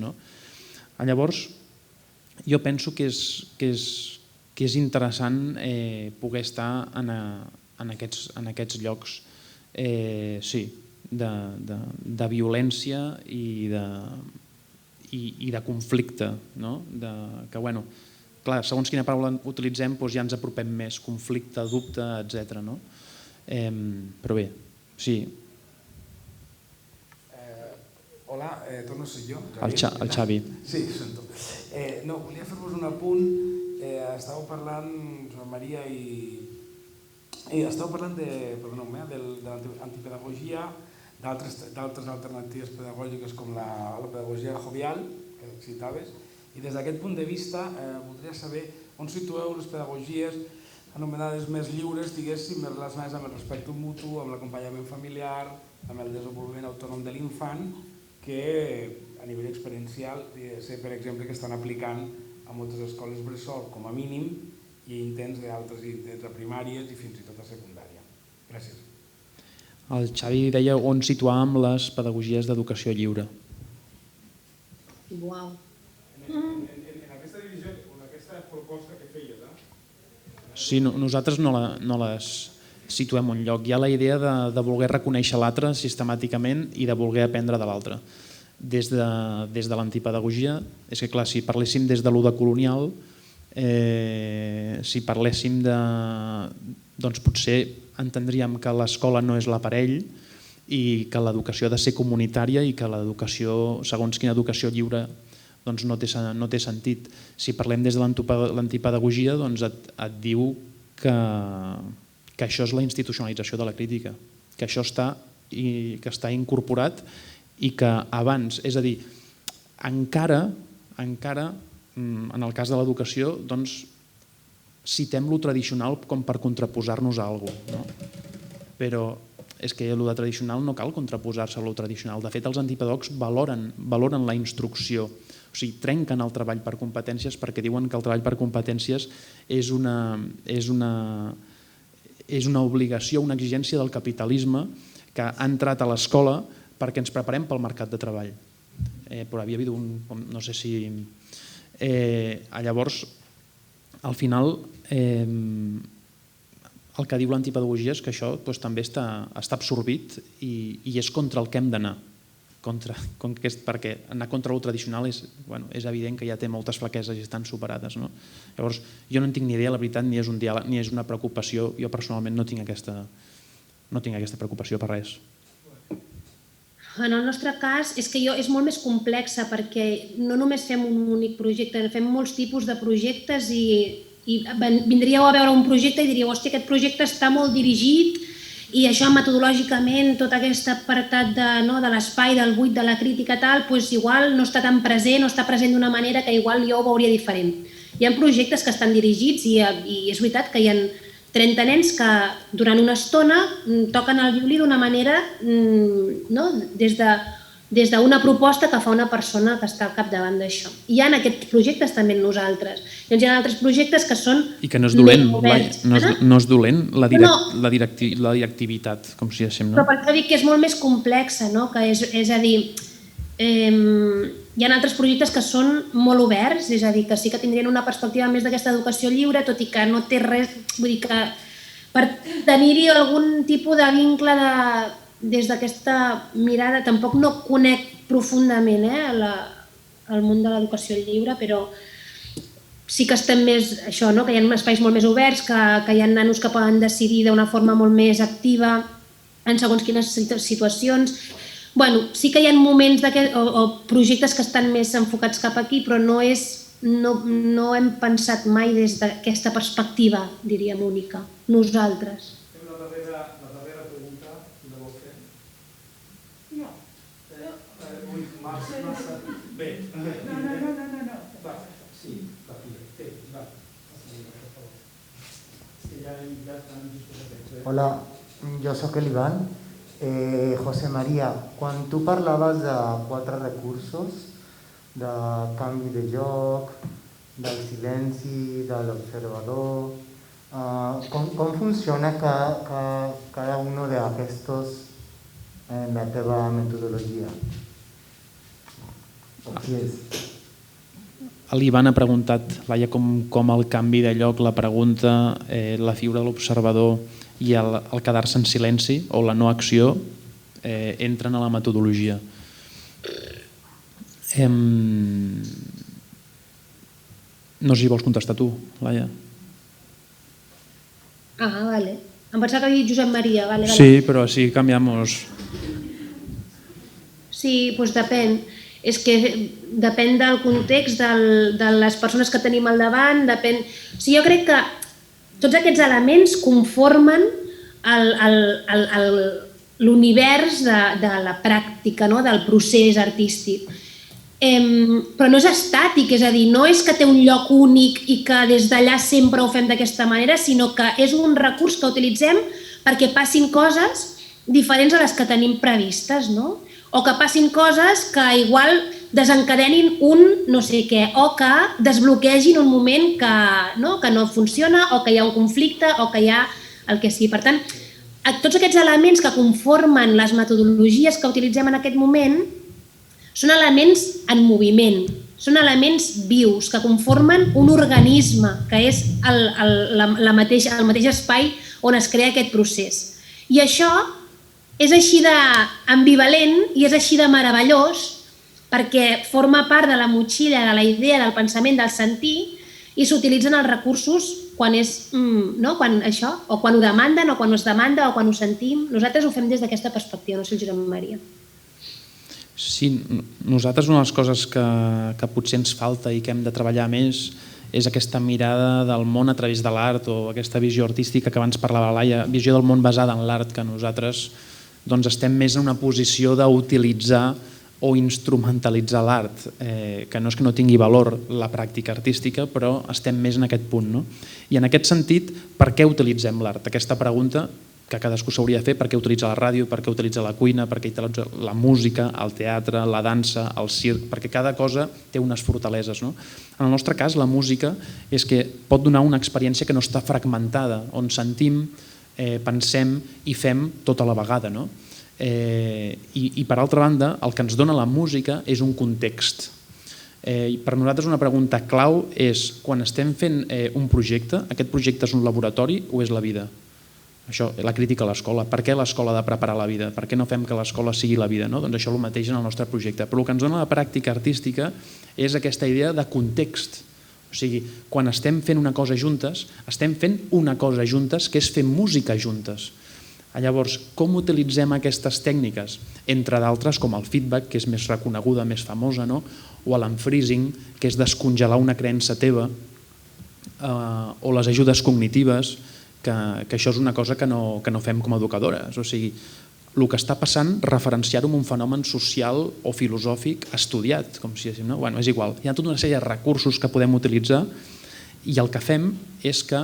Llavors, jo penso que és interessant poder estar en aquests llocs de violència i de conflicte. Que, clar, segons quina paraula utilitzem ja ens apropem més, conflicte, dubte, etc. Però bé, sí. Hola, torno a ser jo. El Xavi. Sí, sento. No, volia fer-vos un apunt. Estàveu parlant, Joan Maria, i estàveu parlant de l'antipedagogia, d'altres alternatives pedagògiques com la pedagogia jovial, que citaves, i des d'aquest punt de vista voldria saber on situeu les pedagogies anomenades més lliures, diguéssim, més relacionades amb el respecte mutu, amb l'acompanyament familiar, amb el desenvolupament autònom de l'infant, que a nivell experiencial sé, per exemple, que estan aplicant a moltes escoles bressol com a mínim i intents d'altres de primàries i fins i tot a secundària. Gràcies. El Xavi deia on situàvem les pedagogies d'educació lliure. Uau. En aquesta divisió, en aquesta proposta que feies, Sí, nosaltres no les situem en un lloc. Hi ha la idea de voler reconèixer l'altre sistemàticament i de voler aprendre de l'altre. Des de l'antipedagogia, és que clar, si parléssim des de l'Uda colonial, si parléssim de... doncs potser entendríem que l'escola no és l'aparell i que l'educació ha de ser comunitària i que l'educació, segons quina educació lliure, doncs no té sentit. Si parlem des de l'antipedagogia, doncs et diu que això és la institucionalització de la crítica, que això està incorporat i que abans, és a dir, encara, en el cas de l'educació, doncs citem lo tradicional com per contraposar-nos a alguna cosa. Però és que lo de tradicional no cal contraposar-se a lo tradicional. De fet, els antipedagogs valoren la instrucció, o sigui, trenquen el treball per competències perquè diuen que el treball per competències és una obligació, una exigència del capitalisme que ha entrat a l'escola perquè ens preparem pel mercat de treball. Però havia hagut no sé si... Llavors, al final, el que diu l'antipedagogia és que això també està absorbit i és contra el que hem d'anar. Perquè anar contra el tradicional és evident que ja té moltes flaqueses i estan superades. Llavors, jo no en tinc ni idea, la veritat, ni és un diàleg ni és una preocupació. Jo personalment no tinc aquesta preocupació per res. En el nostre cas és que és molt més complexa perquè no només fem un únic projecte, fem molts tipus de projectes i vindríeu a veure un projecte i diríeu, hòstia, aquest projecte està molt dirigit i això metodològicament, tot aquest apartat de l'espai, del buit, de la crítica tal, igual no està tan present o està present d'una manera que igual jo ho veuria diferent. Hi ha projectes que estan dirigits i és veritat que hi ha 30 nens que durant una estona toquen el violí d'una manera des d'una proposta que fa una persona que està al capdavant d'això. Hi ha aquests projectes també en nosaltres. Llavors hi ha altres projectes que són... I que no és dolent, no és dolent la directivitat, com si diguéssim. Però per això dic que és molt més complexa, és a dir, hi ha altres projectes que són molt oberts, és a dir, que sí que tindrien una perspectiva més d'aquesta educació lliure, tot i que no té res, vull dir que per tenir-hi algun tipus de vincle des d'aquesta mirada. Tampoc no conec profundament el món de l'educació lliure, però sí que estem més, això, que hi ha espais molt més oberts, que hi ha nanos que poden decidir d'una forma molt més activa en segons quines situacions. Sí que hi ha moments o projectes que estan més enfocats cap aquí, però no hem pensat mai des d'aquesta perspectiva, diríem, única, nosaltres. La darrera pregunta, la vol fer? No. Bé. No. Sí, va. Hola, jo sóc l'Ivan. José María, quan tu parlaves de 4 recursos, de canvi de lloc, del silenci, de l'observador, com funciona cada un d'aquests en la teva metodologia? O qui és? L'Ivan ha preguntat, Laia, com el canvi de lloc, la pregunta, la figura de l'observador i el quedar-se en silenci o la no acció entren a la metodologia. No sé si vols contestar tu, Laia. Vale. Em pensava que havia dit Josep Maria. Vale. Sí, però així canviamos. Sí, doncs depèn. És que depèn del context, de les persones que tenim al davant, depèn... Jo crec que tots aquests elements conformen l'univers de la pràctica, del procés artístic. Però no és estàtic, és a dir, no és que té un lloc únic i que des d'allà sempre ho fem d'aquesta manera, sinó que és un recurs que utilitzem perquè passin coses diferents a les que tenim previstes, no? O que passin coses que igual desencadenin un no sé què, o que desbloquegin un moment que no funciona, o que hi ha un conflicte, o que hi ha el que sigui. Per tant, tots aquests elements que conformen les metodologies que utilitzem en aquest moment són elements en moviment, són elements vius que conformen un organisme, que és el mateix espai on es crea aquest procés. I això és així d'ambivalent i és així de meravellós perquè forma part de la motxilla, de la idea, del pensament, del sentir, i s'utilitzen els recursos quan ho demanden, o quan es demanda, o quan ho sentim. Nosaltres ho fem des d'aquesta perspectiva, no sé el Josep Maria. Sí, nosaltres una de les coses que potser ens falta i que hem de treballar més és aquesta mirada del món a través de l'art, o aquesta visió artística que abans parlava Laia, visió del món basada en l'art, que nosaltres estem més en una posició d'utilitzar o instrumentalitzar l'art, que no és que no tingui valor la pràctica artística, però estem més en aquest punt. I en aquest sentit, per què utilitzem l'art? Aquesta pregunta que cadascú s'hauria de fer, per què utilitza la ràdio, per què utilitza la cuina, per què utilitza la música, el teatre, la dansa, el circ, perquè cada cosa té unes fortaleses. En el nostre cas, la música és que pot donar una experiència que no està fragmentada, on sentim, pensem i fem tota la vegada. I per altra banda, el que ens dona la música és un context. Per nosaltres una pregunta clau és, quan estem fent un projecte, aquest projecte és un laboratori o és la vida? Això, la crítica a l'escola. Per què l'escola ha de preparar la vida? Per què no fem que l'escola sigui la vida? Doncs això és el mateix en el nostre projecte. Però el que ens dona la pràctica artística és aquesta idea de context. O sigui, quan estem fent una cosa juntes, estem fent una cosa juntes, que és fer música juntes. Llavors, com utilitzem aquestes tècniques? Entre d'altres, com el feedback, que és més reconeguda, més famosa, o l'unfreezing, que és descongelar una creença teva, o les ajudes cognitives, que això és una cosa que no fem com a educadores. O sigui, el que està passant, referenciar-ho amb un fenomen social o filosòfic estudiat, com si diguéssim, no? Bueno, és igual. Hi ha tota una sèrie de recursos que podem utilitzar i el que fem és que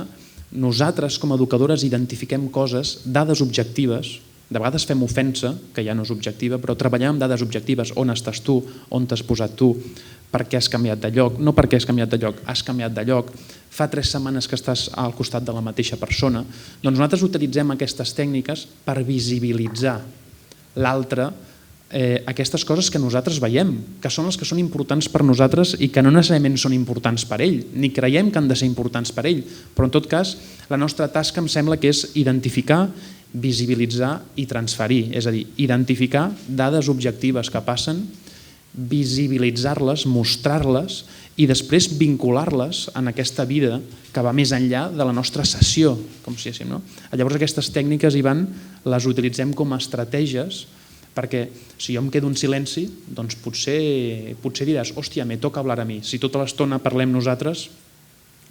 nosaltres com a educadores identifiquem coses, dades objectives, de vegades fem ofensa, que ja no és objectiva, però treballem amb dades objectives, on estàs tu, on t'has posat tu, per què has canviat de lloc, no per què has canviat de lloc, has canviat de lloc, fa 3 setmanes que estàs al costat de la mateixa persona. Doncs nosaltres utilitzem aquestes tècniques per visibilitzar l'altre aquestes coses que nosaltres veiem, que són les que són importants per nosaltres i que no necessàriament són importants per ell, ni creiem que han de ser importants per ell, però en tot cas la nostra tasca em sembla que és identificar, visibilitzar i transferir, és a dir, identificar dades objectives que passen, visibilitzar-les, mostrar-les i després vincular-les en aquesta vida que va més enllà de la nostra sessió, com si diguéssim, no? Llavors aquestes tècniques, Ivan, les utilitzem com a estratègies perquè si jo em quedo en silenci, doncs potser diràs, hòstia, me toca hablar a mi. Si tota l'estona parlem nosaltres,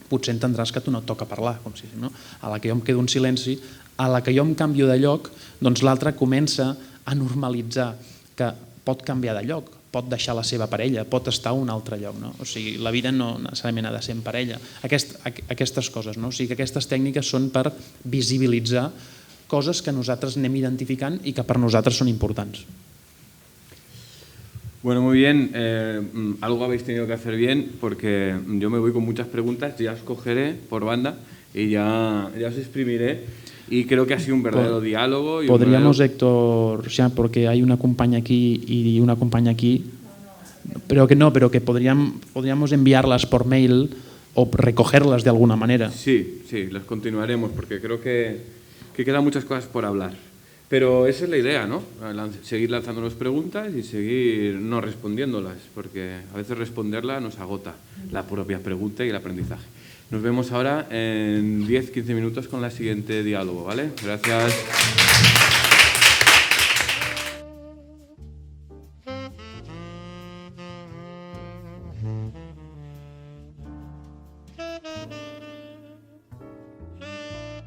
potser entendràs que a tu no et toca parlar, com si, no? A la que jo em quedo en silenci, a la que jo em canvio de lloc, doncs l'altre comença a normalitzar que pot canviar de lloc, pot deixar la seva parella, pot estar a un altre lloc. No? O sigui, la vida no necessàriament ha de ser en parella. Aquestes coses, no? O sigui que aquestes tècniques són per visibilitzar coses que nosaltres anem identificant i que per nosaltres són importants. Bueno, muy bien. Algo habéis tenido que hacer bien porque yo me voy con muchas preguntas, ya os cogeré por banda y ya os exprimiré y creo que ha sido un verdadero diálogo. Y Podríamos, Héctor, ya, porque hay una compañía aquí y una compañía aquí, pero que podríamos enviarlas por mail o recogerlas de alguna manera. Sí, las continuaremos porque creo que quedan muchas cosas por hablar. Pero esa es la idea, ¿no? Seguir lanzándonos preguntas y seguir no respondiéndolas, porque a veces responderla nos agota la propia pregunta y el aprendizaje. Nos vemos ahora en 10-15 minutos con la siguiente diálogo, ¿vale? Gracias.